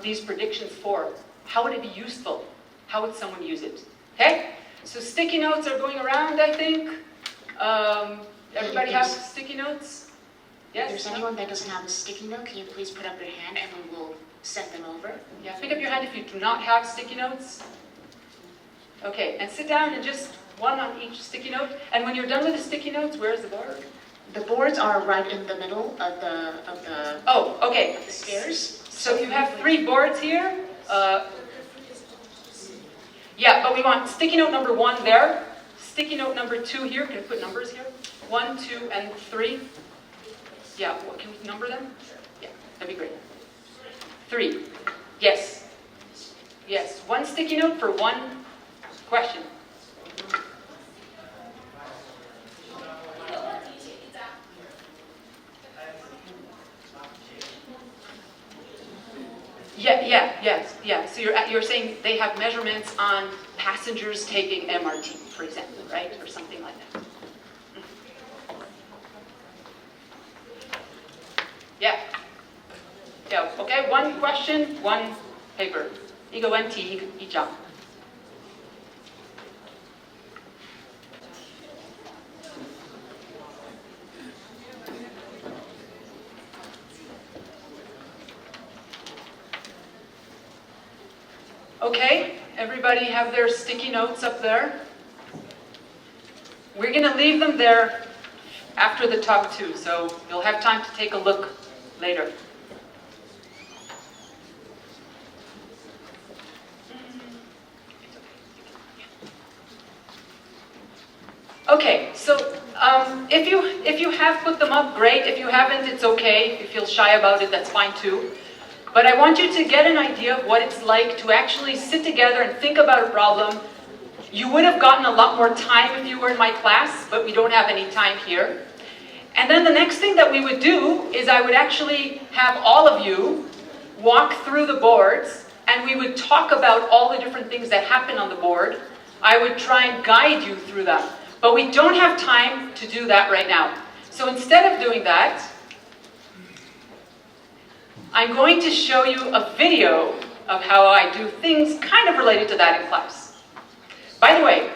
these predictions for? How would it be useful? How would someone use it? Okay? So sticky notes are going around, I think. Everybody have sticky notes? Yes? If there's anyone that doesn't have a sticky note, can you please put up your hand and we will send them over? Yeah, pick up your hand if you do not have sticky notes. Okay, and sit down and just one on each sticky note. And when you're done with the sticky notes, where's the board? The boards are right in the middle of the Oh, okay. of the stairs. So you have 3 boards here. Yeah, but we want sticky note number 1 there. Sticky note number 2 here. Can we put numbers here? 1, 2, and 3. Yeah, well, can we number them? Yeah, that'd be great. 3. Yes. Yes, 1 sticky note for 1 question. Yeah. So you're saying they have measurements on passengers taking MRT, for example, right? Or something like that. Yeah. Yeah, okay, 1 question, 1 paper. 一个问题一张. Okay, everybody have their sticky notes up there. We're going to leave them there after the talk too, so you'll have time to take a look later. Okay, so if you have put them up, great. If you haven't, it's okay. If you feel shy about it, that's fine too. But I want you to get an idea of what it's like to actually sit together and think about a problem. You would have gotten a lot more time if you were in my class, but we don't have any time here. And then the next thing that we would do is I would actually have all of you walk through the boards and we would talk about all the different things that happen on the board. I would try and guide you through that. But we don't have time to do that right now. So instead of doing that, I'm going to show you a video of how I do things kind of related to that in class. By the way,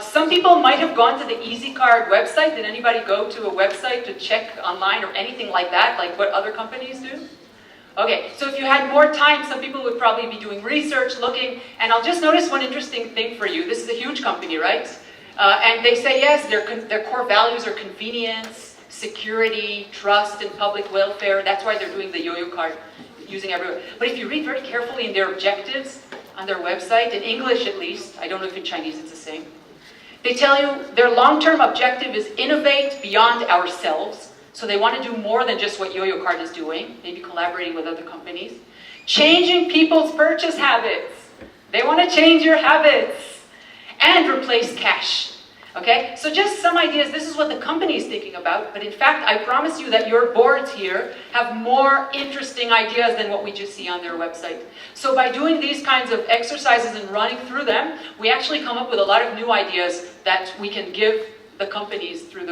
some people might have gone to the EasyCard website. Did anybody go to a website to check online or anything like that, like what other companies do? Okay, so if you had more time, some people would probably be doing research, looking, and I'll just notice one interesting thing for you. This is a huge company, right? And they say, yes, their core values are convenience, security, trust, and public welfare. That's why they're doing the yo-yo card, using everywhere. But if you read very carefully in their objectives on their website, in English at least, I don't know if in Chinese it's the same, they tell you their long-term objective is innovate beyond ourselves. So they want to do more than just what yo-yo card is doing, maybe collaborating with other companies. Changing people's purchase habits. They want to change your habits. And replace cash. Okay, so just some ideas. This is what the company is thinking about, but in fact, I promise you that your boards here have more interesting ideas than what we just see on their website. So by doing these kinds of exercises and running through them, we actually come up with a lot of new ideas that we can give the companies through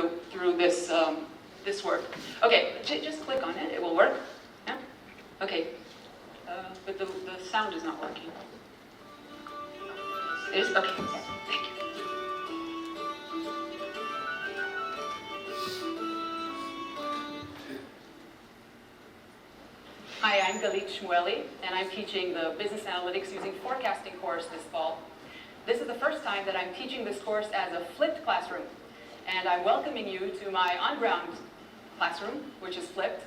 this this work. Okay, just click on it. It will work. Yeah? Okay, but the sound is not working. It is? Okay, thank you. Hi, I'm Galit Shmueli, and I'm teaching the Business Analytics Using Forecasting course this fall. This is the first time that I'm teaching this course as a flipped classroom, and I'm welcoming you to my on-ground classroom, which is flipped.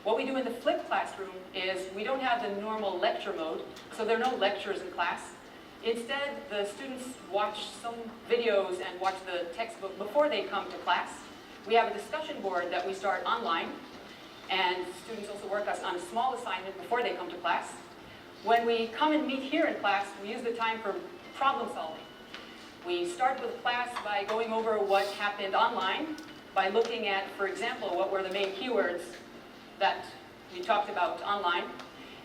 What we do in the flipped classroom is we don't have the normal lecture mode, so there are no lectures in class. Instead, the students watch some videos and watch the textbook before they come to class. We have a discussion board that we start online, and students also work us on a small assignment before they come to class. When we come and meet here in class, we use the time for problem solving. We start with class by going over what happened online, by looking at, for example, what were the main keywords that we talked about online.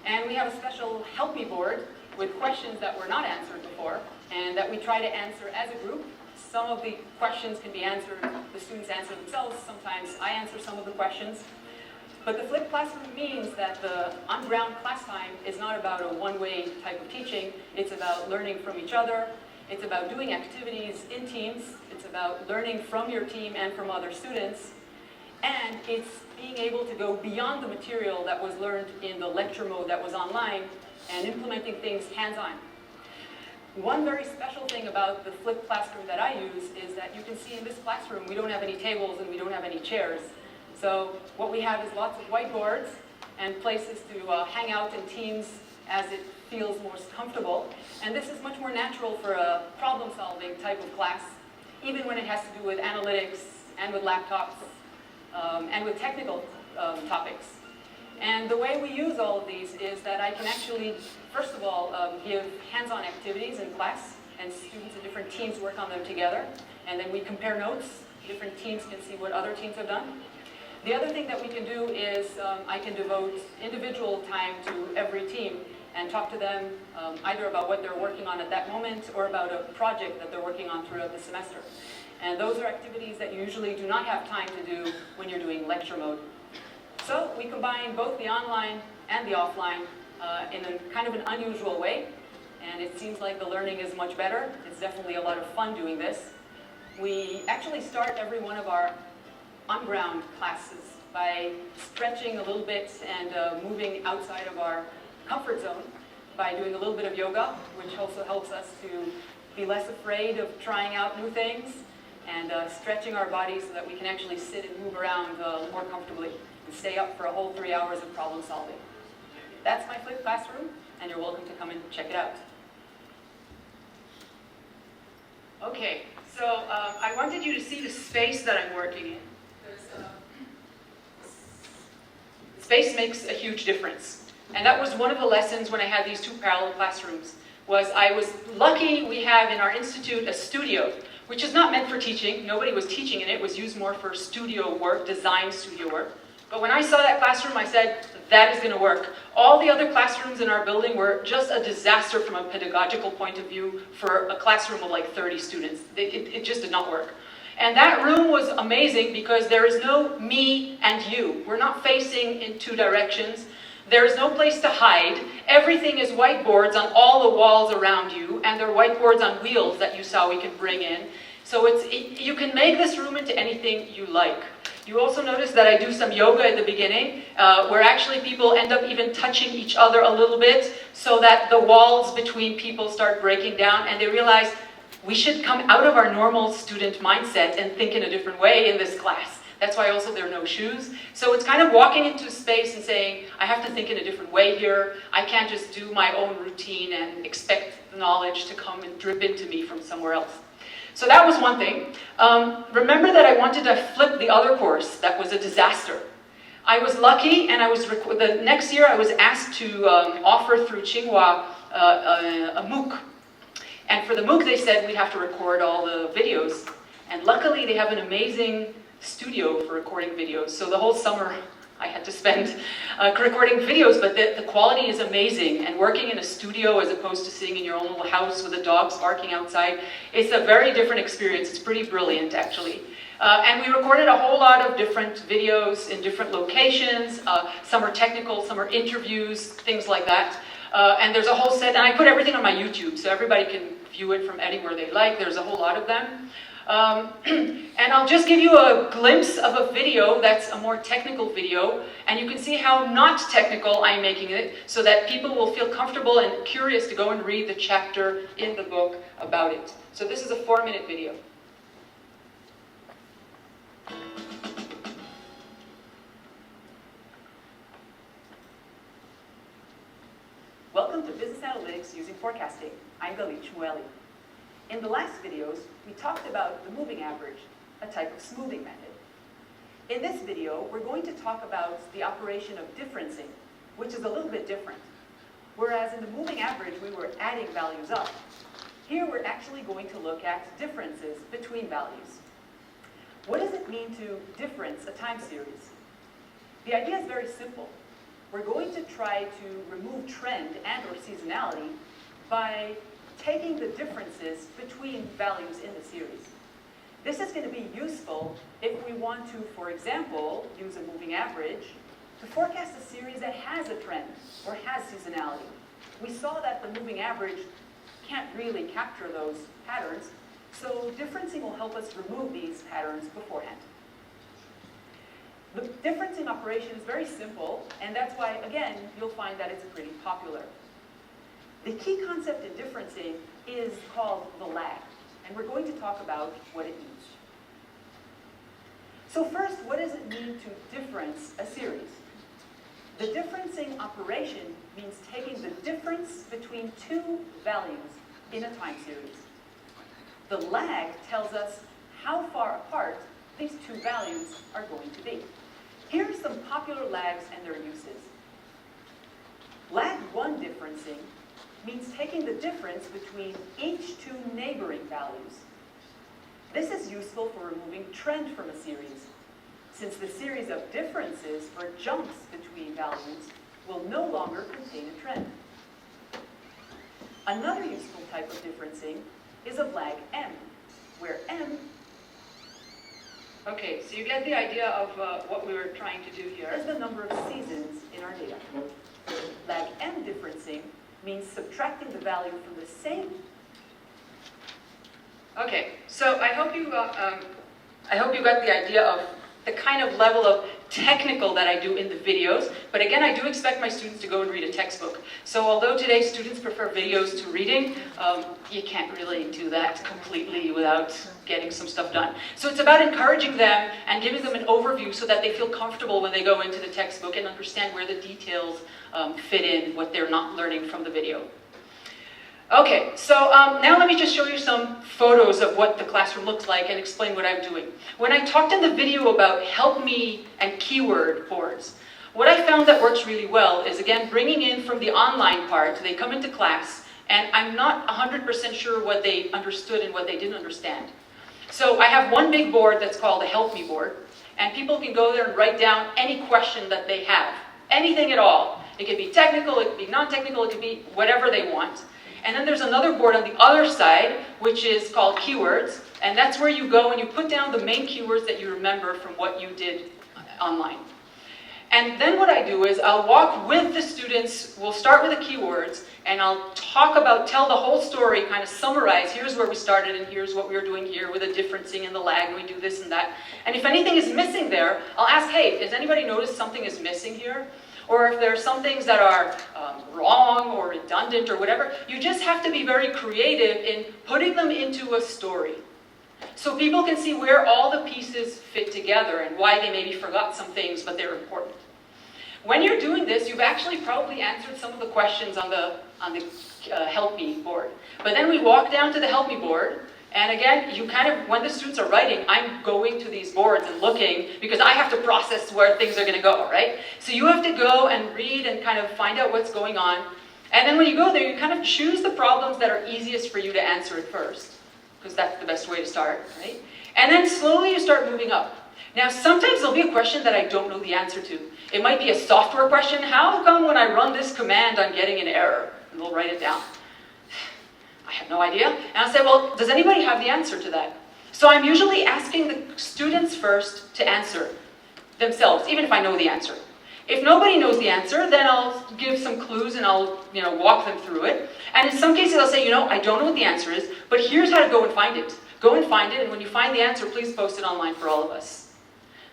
And we have a special help me board with questions that were not answered before, and that we try to answer as a group. Some of the questions can be answered, the students answer themselves, sometimes I answer some of the questions. But the flipped classroom means that the on-ground class time is not about a one-way type of teaching, it's about learning from each other, it's about doing activities in teams, it's about learning from your team and from other students, and it's being able to go beyond the material that was learned in the lecture mode that was online and implementing things hands-on. One very special thing about the flipped classroom that I use is that you can see in this classroom we don't have any tables and we don't have any chairs. So what we have is lots of whiteboards and places to hang out in teams as it feels most comfortable. And this is much more natural for a problem-solving type of class, even when it has to do with analytics and with laptops and with technical topics. And the way we use all of these is that I can actually, first of all, give hands-on activities in class, and students in different teams work on them together. And then we compare notes. Different teams can see what other teams have done. The other thing that we can do is I can devote individual time to every team and talk to them either about what they're working on at that moment or about a project that they're working on throughout the semester. And those are activities that you usually do not have time to do when you're doing lecture mode. So we combine both the online and the offline in a kind of an unusual way, and it seems like the learning is much better. It's definitely a lot of fun doing this. We actually start every one of our on-ground classes by stretching a little bit and moving outside of our comfort zone by doing a little bit of yoga, which also helps us to be less afraid of trying out new things and stretching our bodies so that we can actually sit and move around more comfortably and stay up for a whole 3 hours of problem solving. That's my flipped classroom, and you're welcome to come and check it out. Okay, so I wanted you to see the space that I'm working in. Space makes a huge difference. And that was one of the lessons when I had these two parallel classrooms, was I was lucky we have in our institute a studio, which is not meant for teaching. Nobody was teaching in it. It was used more for studio work, design studio work. But when I saw that classroom, I said, that is going to work. All the other classrooms in our building were just a disaster from a pedagogical point of view for a classroom of like 30 students. It just did not work. And that room was amazing because there is no me and you. We're not facing in two directions. There is no place to hide. Everything is whiteboards on all the walls around you, and there are whiteboards on wheels that you saw we can bring in. So you can make this room into anything you like. You also notice that I do some yoga at the beginning, where actually people end up even touching each other a little bit so that the walls between people start breaking down and they realize we should come out of our normal student mindset and think in a different way in this class. That's why also there are no shoes. So it's kind of walking into space and saying, I have to think in a different way here. I can't just do my own routine and expect the knowledge to come and drip into me from somewhere else. So that was one thing. Remember that I wanted to flip the other course. That was a disaster. I was lucky, and the next year I was asked to offer through Tsinghua a MOOC. And for the MOOC they said we'd have to record all the videos. And luckily they have an amazing studio for recording videos. So the whole summer I had to spend recording videos, but the quality is amazing. And working in a studio as opposed to sitting in your own little house with the dogs barking outside, it's a very different experience. It's pretty brilliant, actually. And we recorded a whole lot of different videos in different locations. Some are technical, some are interviews, things like that. And there's a whole set, and I put everything on my YouTube, so everybody can view it from anywhere they like. There's a whole lot of them. And I'll just give you a glimpse of a video that's a more technical video, and you can see how not technical I'm making it, so that people will feel comfortable and curious to go and read the chapter in the book about it. So this is a 4-minute video. Welcome to Business Business Analytics Using Forecasting. I'm Galit Shmueli. In the last videos, we talked about the moving average, a type of smoothing method. In this video, we're going to talk about the operation of differencing, which is a little bit different. Whereas in the moving average, we were adding values up. Here, we're actually going to look at differences between values. What does it mean to difference a time series? The idea is very simple. We're going to try to remove trend and or seasonality by taking the differences between values in the series. This is going to be useful if we want to, for example, use a moving average to forecast a series that has a trend or has seasonality. We saw that the moving average can't really capture those patterns, so differencing will help us remove these patterns beforehand. The differencing operation is very simple, and that's why, again, you'll find that it's pretty popular. The key concept in differencing is called the lag, and we're going to talk about what it means. So first, what does it mean to difference a series? The differencing operation means taking the difference between two values in a time series. The lag tells us how far apart these two values are going to be. Here are some popular lags and their uses. Lag 1 differencing means taking the difference between each two neighboring values. This is useful for removing trend from a series, since the series of differences or jumps between values will no longer contain a trend. Another useful type of differencing is of lag M, where M Okay, so you get the idea of what we were trying to do here. is the number of seasons in our data. Lag M differencing means subtracting the value from the same. Okay, so I hope you got the idea of the kind of level of technical that I do in the videos. But again, I do expect my students to go and read a textbook. So although today students prefer videos to reading, you can't really do that completely without getting some stuff done. So it's about encouraging them and giving them an overview so that they feel comfortable when they go into the textbook and understand where the details fit in what they're not learning from the video. Okay, so now let me just show you some photos of what the classroom looks like and explain what I'm doing. When I talked in the video about help me and keyword boards, what I found that works really well is, again, bringing in from the online part. They come into class, and I'm not 100% sure what they understood and what they didn't understand. So I have one big board that's called a help me board, and people can go there and write down any question that they have, anything at all. It could be technical, it could be non-technical, it could be whatever they want. And then there's another board on the other side, which is called keywords. And that's where you go and you put down the main keywords that you remember from what you did online. And then what I do is I'll walk with the students, we'll start with the keywords, and I'll tell the whole story, kind of summarize, here's where we started and here's what we were doing here with the differencing and the lag, and we do this and that. And if anything is missing there, I'll ask, hey, has anybody noticed something is missing here? Or if there are some things that are wrong or redundant or whatever, you just have to be very creative in putting them into a story. So people can see where all the pieces fit together and why they maybe forgot some things, but they're important. When you're doing this, you've actually probably answered some of the questions on the Help Me board. But then we walk down to the Help Me board, and again, you kind of, when the students are writing, I'm going to these boards and looking because I have to process where things are going to go, right? So you have to go and read and kind of find out what's going on. And then when you go there, you kind of choose the problems that are easiest for you to answer at first, because that's the best way to start, right? And then slowly you start moving up. Now, sometimes there'll be a question that I don't know the answer to. It might be a software question. How come when I run this command, I'm getting an error? And they'll write it down. I have no idea. And I'll say, well, does anybody have the answer to that? So I'm usually asking the students first to answer themselves, even if I know the answer. If nobody knows the answer, then I'll give some clues and I'll walk them through it. And in some cases I'll say, I don't know what the answer is, but here's how to go and find it. Go and find it, and when you find the answer, please post it online for all of us.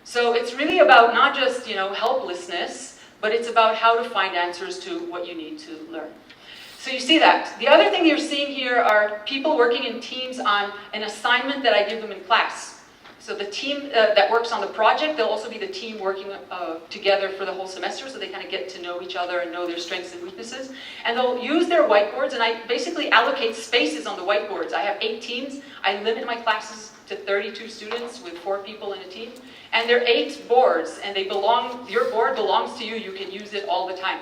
So it's really about not just helplessness, but it's about how to find answers to what you need to learn. So you see that. The other thing you're seeing here are people working in teams on an assignment that I give them in class. So the team that works on the project, they'll also be the team working together for the whole semester, so they kind of get to know each other and know their strengths and weaknesses. And they'll use their whiteboards, and I basically allocate spaces on the whiteboards. I have 8 teams. I limit my classes to 32 students with 4 people in a team. And they're 8 boards, and your board belongs to you. You can use it all the time.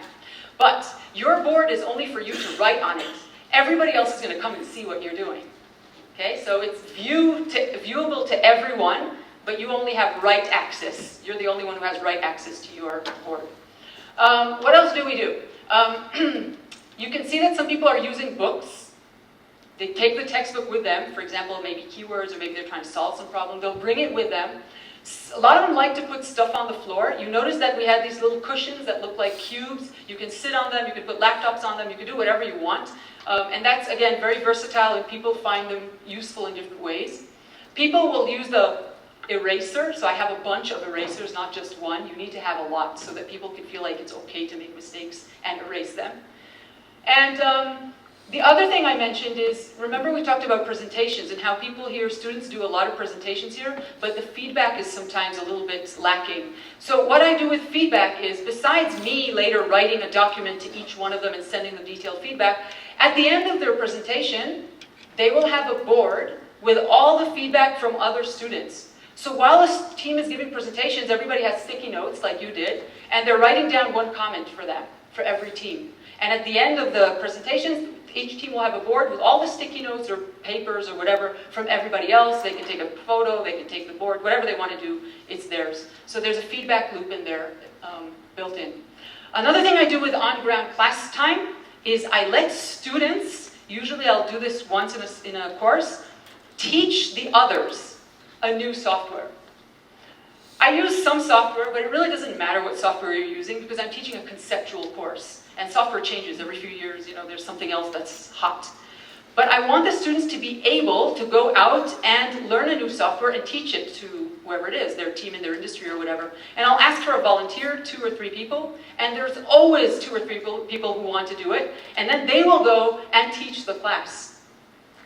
But your board is only for you to write on it. Everybody else is going to come and see what you're doing. Okay, so it's viewable to everyone, but you only have write access. You're the only one who has write access to your board. What else do we do? You can see that some people are using books. They take the textbook with them, for example, maybe keywords, or maybe they're trying to solve some problem. They'll bring it with them. A lot of them like to put stuff on the floor. You notice that we had these little cushions that look like cubes. You can sit on them, you can put laptops on them, you can do whatever you want. And that's, again, very versatile, and people find them useful in different ways. People will use the eraser, so I have a bunch of erasers, not just one. You need to have a lot so that people can feel like it's okay to make mistakes and erase them. And the other thing I mentioned is, remember we talked about presentations and how people here, students do a lot of presentations here, but the feedback is sometimes a little bit lacking. So what I do with feedback is, besides me later writing a document to each one of them and sending them detailed feedback, at the end of their presentation, they will have a board with all the feedback from other students. So while a team is giving presentations, everybody has sticky notes like you did, and they're writing down one comment for them, for every team. And at the end of the presentation, each team will have a board with all the sticky notes or papers or whatever from everybody else. They can take a photo, they can take the board, whatever they want to do, it's theirs. So there's a feedback loop in there built in. Another thing I do with on-ground class time is I let students, usually I'll do this once in a course, teach the others a new software. I use some software, but it really doesn't matter what software you're using because I'm teaching a conceptual course. And software changes every few years, there's something else that's hot. But I want the students to be able to go out and learn a new software and teach it to whoever it is, their team in their industry or whatever. And I'll ask for a volunteer, 2 or 3 people, and there's always 2 or 3 people who want to do it. And then they will go and teach the class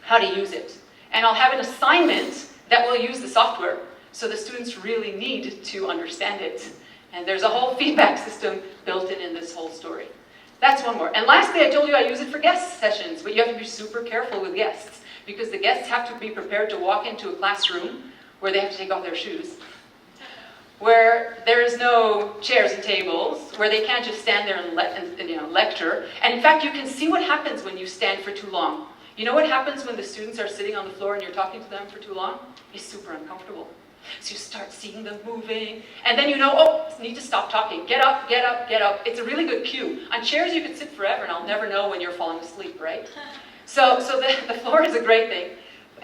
how to use it. And I'll have an assignment that will use the software. So the students really need to understand it. And there's a whole feedback system built in this whole story. That's one more. And lastly, I told you I use it for guest sessions, but you have to be super careful with guests because the guests have to be prepared to walk into a classroom where they have to take off their shoes, where there is no chairs and tables, where they can't just stand there and lecture. And in fact, you can see what happens when you stand for too long. You know what happens when the students are sitting on the floor and you're talking to them for too long? It's super uncomfortable. So you start seeing them moving, and then need to stop talking. Get up, get up, get up. It's a really good cue. On chairs you could sit forever, and I'll never know when you're falling asleep, right? So the floor is a great thing.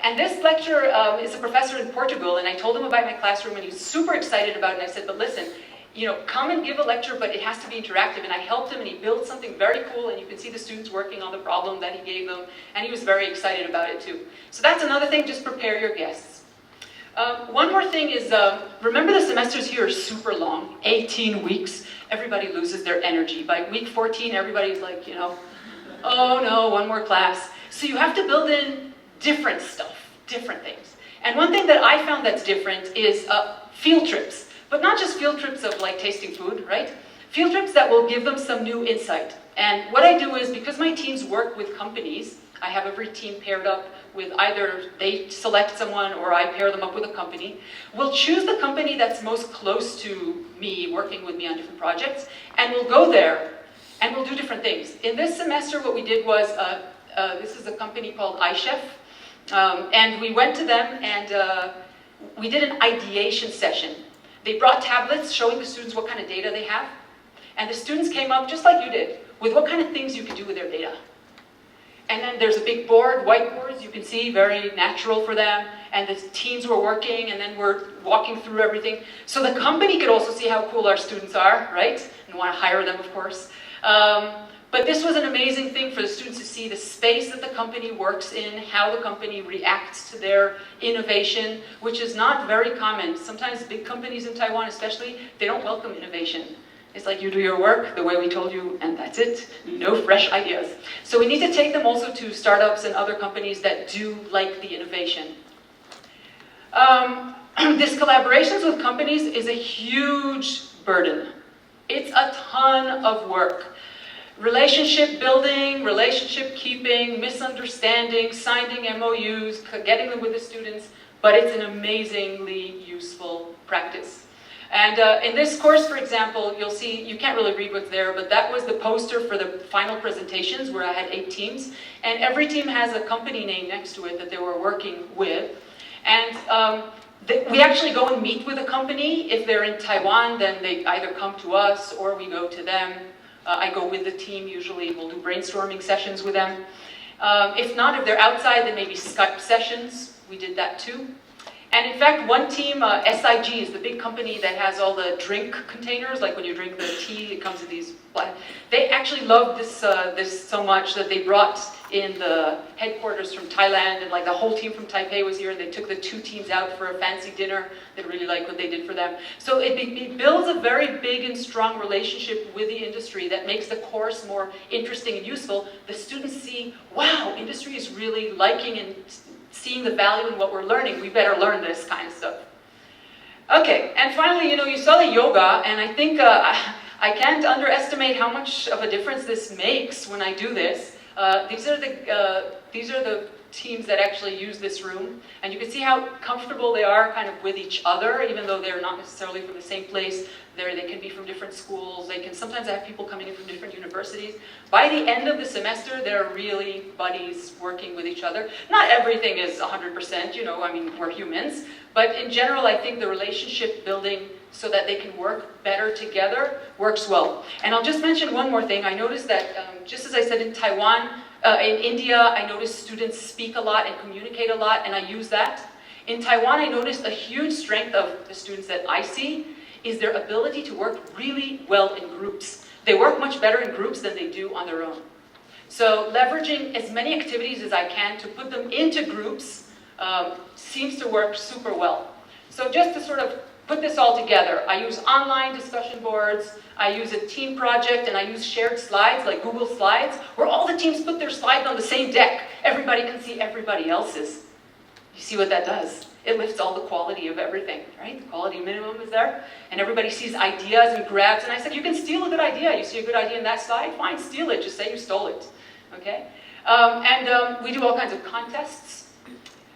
And this lecturer is a professor in Portugal, and I told him about my classroom, and he was super excited about it, and I said, but listen, come and give a lecture, but it has to be interactive. And I helped him, and he built something very cool, and you can see the students working on the problem that he gave them, and he was very excited about it too. So that's another thing, just prepare your guests. One more thing is, remember the semesters here are super long, 18 weeks. Everybody loses their energy. By week 14, everybody's like, oh no, one more class. So you have to build in different stuff, different things. And one thing that I found that's different is field trips. But not just field trips of like tasting food, right? Field trips that will give them some new insight. And what I do is, because my teams work with companies, I have every team paired up with either they select someone or I pair them up with a company. We'll choose the company that's most close to me, working with me on different projects, and we'll go there and we'll do different things. In this semester, what we did was, this is a company called iChef, and we went to them and we did an ideation session. They brought tablets showing the students what kind of data they have, and the students came up, just like you did, with what kind of things you could do with their data. And then there's a big board, whiteboards, you can see, very natural for them. And the teams were working, and then we're walking through everything. So the company could also see how cool our students are, right? And want to hire them, of course. But this was an amazing thing for the students to see the space that the company works in, how the company reacts to their innovation, which is not very common. Sometimes big companies in Taiwan especially, they don't welcome innovation. It's like you do your work the way we told you, and that's it. No fresh ideas. So we need to take them also to startups and other companies that do like the innovation. This collaborations with companies is a huge burden. It's a ton of work. Relationship building, relationship keeping, misunderstanding, signing MOUs, getting them with the students, but it's an amazingly useful practice. And in this course, for example, you'll see, you can't really read what's there, but that was the poster for the final presentations where I had 8 teams. And every team has a company name next to it that they were working with. And we actually go and meet with a company. If they're in Taiwan, then they either come to us or we go to them. I go with the team usually. We'll do brainstorming sessions with them. If not, if they're outside, then maybe Skype sessions. We did that too. And in fact, one team, SIG, is the big company that has all the drink containers, like when you drink the tea, it comes in these. They actually loved this so much that they brought in the headquarters from Thailand, and like the whole team from Taipei was here, and they took the 2 teams out for a fancy dinner. They really liked what they did for them. So it builds a very big and strong relationship with the industry that makes the course more interesting and useful. The students see, wow, industry is really liking and seeing the value in what we're learning. We better learn this kind of stuff. Okay, and finally, you saw the yoga, and I think I can't underestimate how much of a difference this makes when I do this. These are the teams that actually use this room, and you can see how comfortable they are kind of with each other, even though they're not necessarily from the same place. They can be from different schools. They can sometimes have people coming in from different universities. By the end of the semester, they're really buddies working with each other. Not everything is 100%, I mean, we're humans. But in general, I think the relationship building so that they can work better together works well. And I'll just mention one more thing. I noticed that, just as I said in Taiwan, in India, I noticed students speak a lot and communicate a lot, and I use that. In Taiwan, I noticed a huge strength of the students that I see is their ability to work really well in groups. They work much better in groups than they do on their own. So leveraging as many activities as I can to put them into groups seems to work super well. So just to sort of put this all together, I use online discussion boards, I use a team project, and I use shared slides like Google Slides, where all the teams put their slides on the same deck. Everybody can see everybody else's. You see what that does? It lifts all the quality of everything, right? The quality minimum is there, and everybody sees ideas and grabs. And I said, you can steal a good idea. You see a good idea in that slide? Fine, steal it. Just say you stole it, okay? We do all kinds of contests.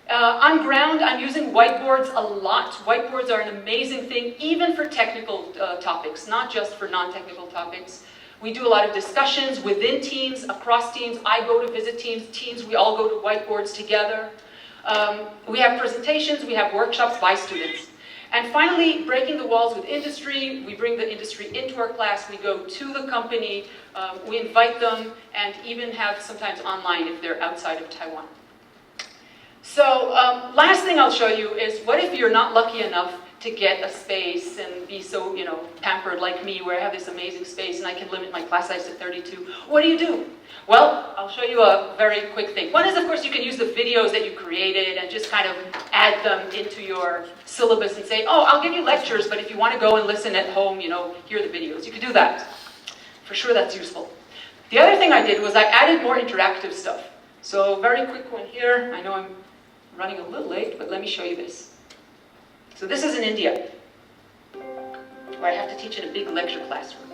On ground, I'm using whiteboards a lot. Whiteboards are an amazing thing, even for technical topics, not just for non-technical topics. We do a lot of discussions within teams, across teams. I go to visit teams, we all go to whiteboards together. We have presentations, we have workshops by students. And finally, breaking the walls with industry. We bring the industry into our class, we go to the company, we invite them, and even have sometimes online if they're outside of Taiwan. So last thing I'll show you is, what if you're not lucky enough to get a space and be so, pampered like me, where I have this amazing space and I can limit my class size to 32. What do? Well, I'll show you a very quick thing. One is, of course, you can use the videos that you created and just kind of add them into your syllabus and say, oh, I'll give you lectures, but if you want to go and listen at home, here are the videos. You can do that. For sure, that's useful. The other thing I did was I added more interactive stuff. So very quick one here. I know I'm running a little late, but let me show you this. So this is in India, where I have to teach in a big lecture classroom.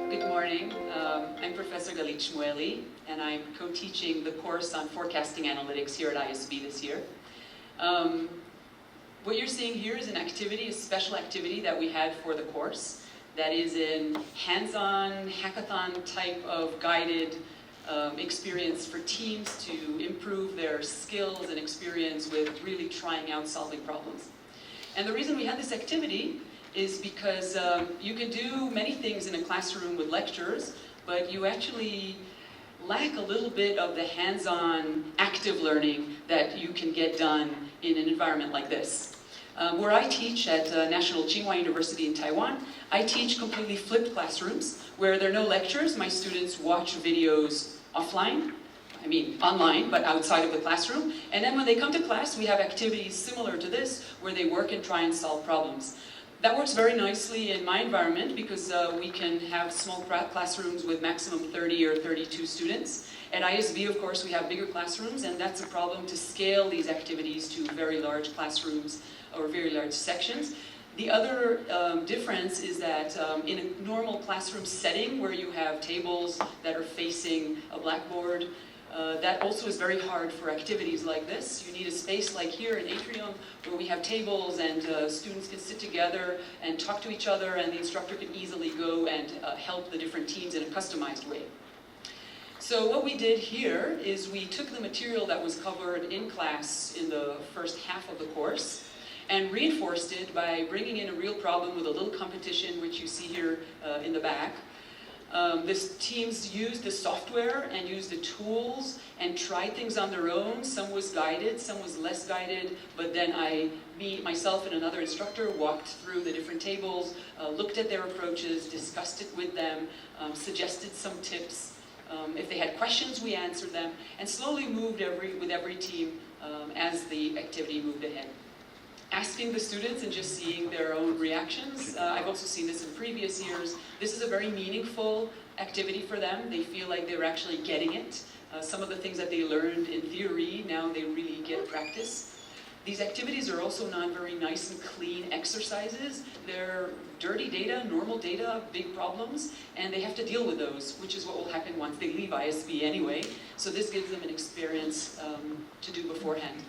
Good morning. I'm Professor Galit Shmueli, and I'm co-teaching the course on forecasting analytics here at ISB this year. What you're seeing here is an activity, a special activity that we had for the course that is a hands-on hackathon type of guided experience for teams to improve their skills and experience with really trying out solving problems. And the reason we had this activity is because you can do many things in a classroom with lectures, but you actually lack a little bit of the hands-on active learning that you can get done in an environment like this. Where I teach at National Tsinghua University in Taiwan, I teach completely flipped classrooms where there are no lectures. My students watch videos offline. I mean online, but outside of the classroom. And then when they come to class, we have activities similar to this, where they work and try and solve problems. That works very nicely in my environment because we can have small classrooms with maximum 30 or 32 students. At ISB, of course, we have bigger classrooms, and that's a problem to scale these activities to very large classrooms or very large sections. The other difference is that in a normal classroom setting where you have tables that are facing a blackboard, that also is very hard for activities like this. You need a space like here in Atrium where we have tables and students can sit together and talk to each other, and the instructor can easily go and help the different teams in a customized way. So what we did here is we took the material that was covered in class in the first half of the course and reinforced it by bringing in a real problem with a little competition, which you see here in the back. This teams used the software and used the tools and tried things on their own. Some was guided, some was less guided, but then myself and another instructor walked through the different tables, looked at their approaches, discussed it with them, suggested some tips. If they had questions, we answered them, and slowly moved with every team as the activity moved ahead. Asking the students and just seeing their own reactions. I've also seen this in previous years. This is a very meaningful activity for them. They feel like they're actually getting it. Some of the things that they learned in theory, now they really get practice. These activities are also not very nice and clean exercises. They're dirty data, normal data, big problems, and they have to deal with those, which is what will happen once they leave ISB anyway. So this gives them an experience to do beforehand.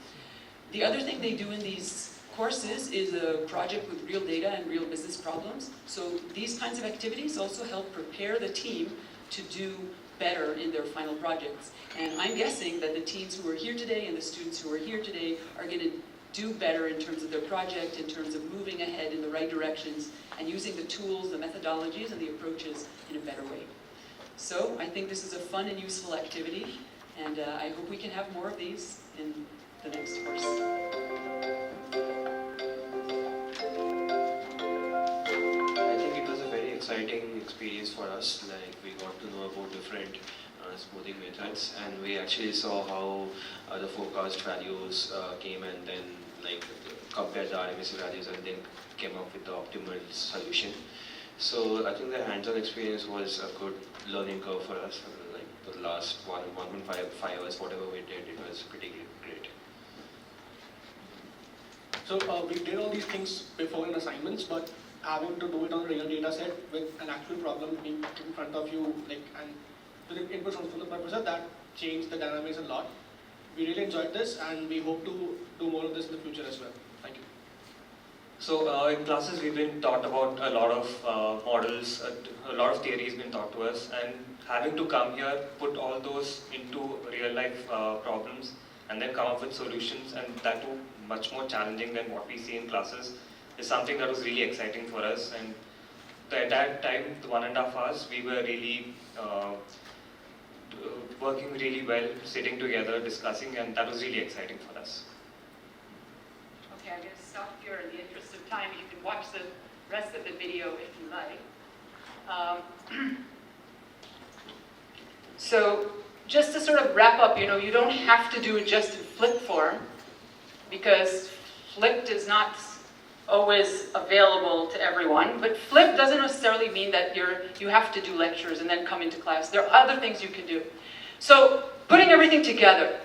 The other thing they do in these courses is a project with real data and real business problems. So these kinds of activities also help prepare the team to do better in their final projects. And I'm guessing that the teams who are here today and the students who are here today are going to do better in terms of their project, in terms of moving ahead in the right directions and using the tools, the methodologies, and the approaches in a better way. So I think this is a fun and useful activity, and I hope we can have more of these in the next course. Exciting experience for us. Like, we got to know about different smoothing methods, and we actually saw how the forecast values came and then like compared the RMSE values and then came up with the optimal solution. So I think the hands-on experience was a good learning curve for us. Like the last 1.5 hours, whatever we did, it was pretty great. So we did all these things before in assignments, but having to do it on a real data set with an actual problem being in front of you, like, and with input from the professor, that changed the dynamics a lot. We really enjoyed this, and we hope to do more of this in the future as well. Thank you. So in classes we've been taught about a lot of models, a lot of theories been taught to us, and having to come here, put all those into real life problems and then come up with solutions, and that too much more challenging than what we see in classes, is something that was really exciting for us. And the entire time, the 1.5 hours, we were really working really well, sitting together, discussing, and that was really exciting for us. Okay, I'm going to stop here in the interest of time. You can watch the rest of the video if you like. So just to sort of wrap up, you don't have to do it just in flip form, because flipped is not always available to everyone, but flip doesn't necessarily mean that you have to do lectures and then come into class. There are other things you can do. So putting everything together,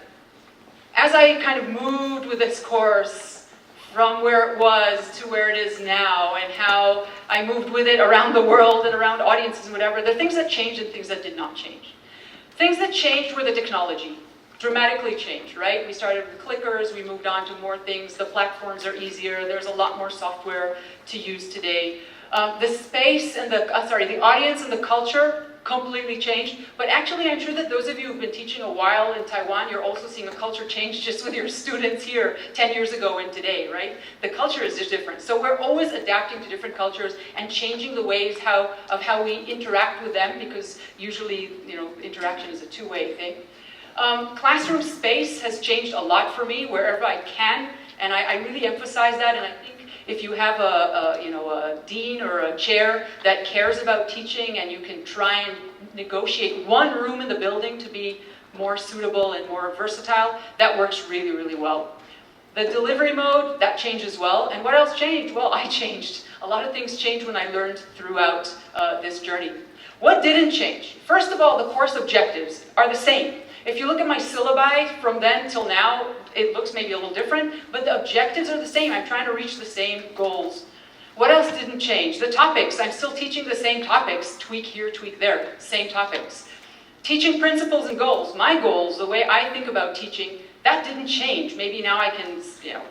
as I kind of moved with this course from where it was to where it is now, and how I moved with it around the world and around audiences and whatever, there are things that changed and things that did not change. Things that changed were the technology. Dramatically changed, right? We started with clickers, we moved on to more things, the platforms are easier, there's a lot more software to use today. The space and the audience and the culture completely changed, but actually I'm sure that those of you who've been teaching a while in Taiwan, you're also seeing a culture change just with your students here 10 years ago and today, right? The culture is just different. So we're always adapting to different cultures and changing the ways of how we interact with them, because usually, interaction is a two-way thing. Classroom space has changed a lot for me wherever I can, and I really emphasize that. And I think if you have a dean or a chair that cares about teaching, and you can try and negotiate one room in the building to be more suitable and more versatile, that works really, really well. The delivery mode, that changed as well. And what else changed? Well, I changed. A lot of things changed when I learned throughout this journey. What didn't change? First of all, the course objectives are the same. If you look at my syllabi from then till now, it looks maybe a little different, but the objectives are the same. I'm trying to reach the same goals. What else didn't change? The topics. I'm still teaching the same topics. Tweak here, tweak there. Same topics. Teaching principles and goals. My goals, the way I think about teaching, that didn't change. Maybe now I can,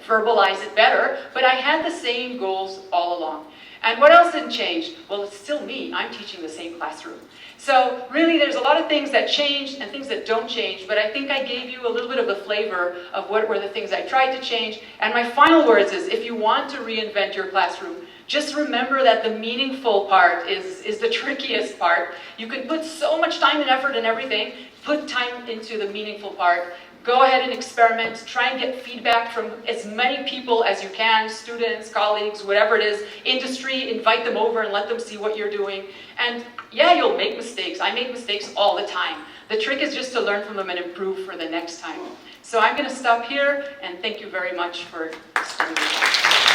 verbalize it better, but I had the same goals all along. And what else didn't change? Well, it's still me. I'm teaching the same classroom. So really, there's a lot of things that changed and things that don't change, but I think I gave you a little bit of the flavor of what were the things I tried to change. And my final words is, if you want to reinvent your classroom, just remember that the meaningful part is the trickiest part. You can put so much time and effort in everything, put time into the meaningful part. Go ahead and experiment, try and get feedback from as many people as you can, students, colleagues, whatever it is, industry, invite them over and let them see what you're doing. And yeah, you'll make mistakes. I make mistakes all the time. The trick is just to learn from them and improve for the next time. So I'm going to stop here, and thank you very much for listening.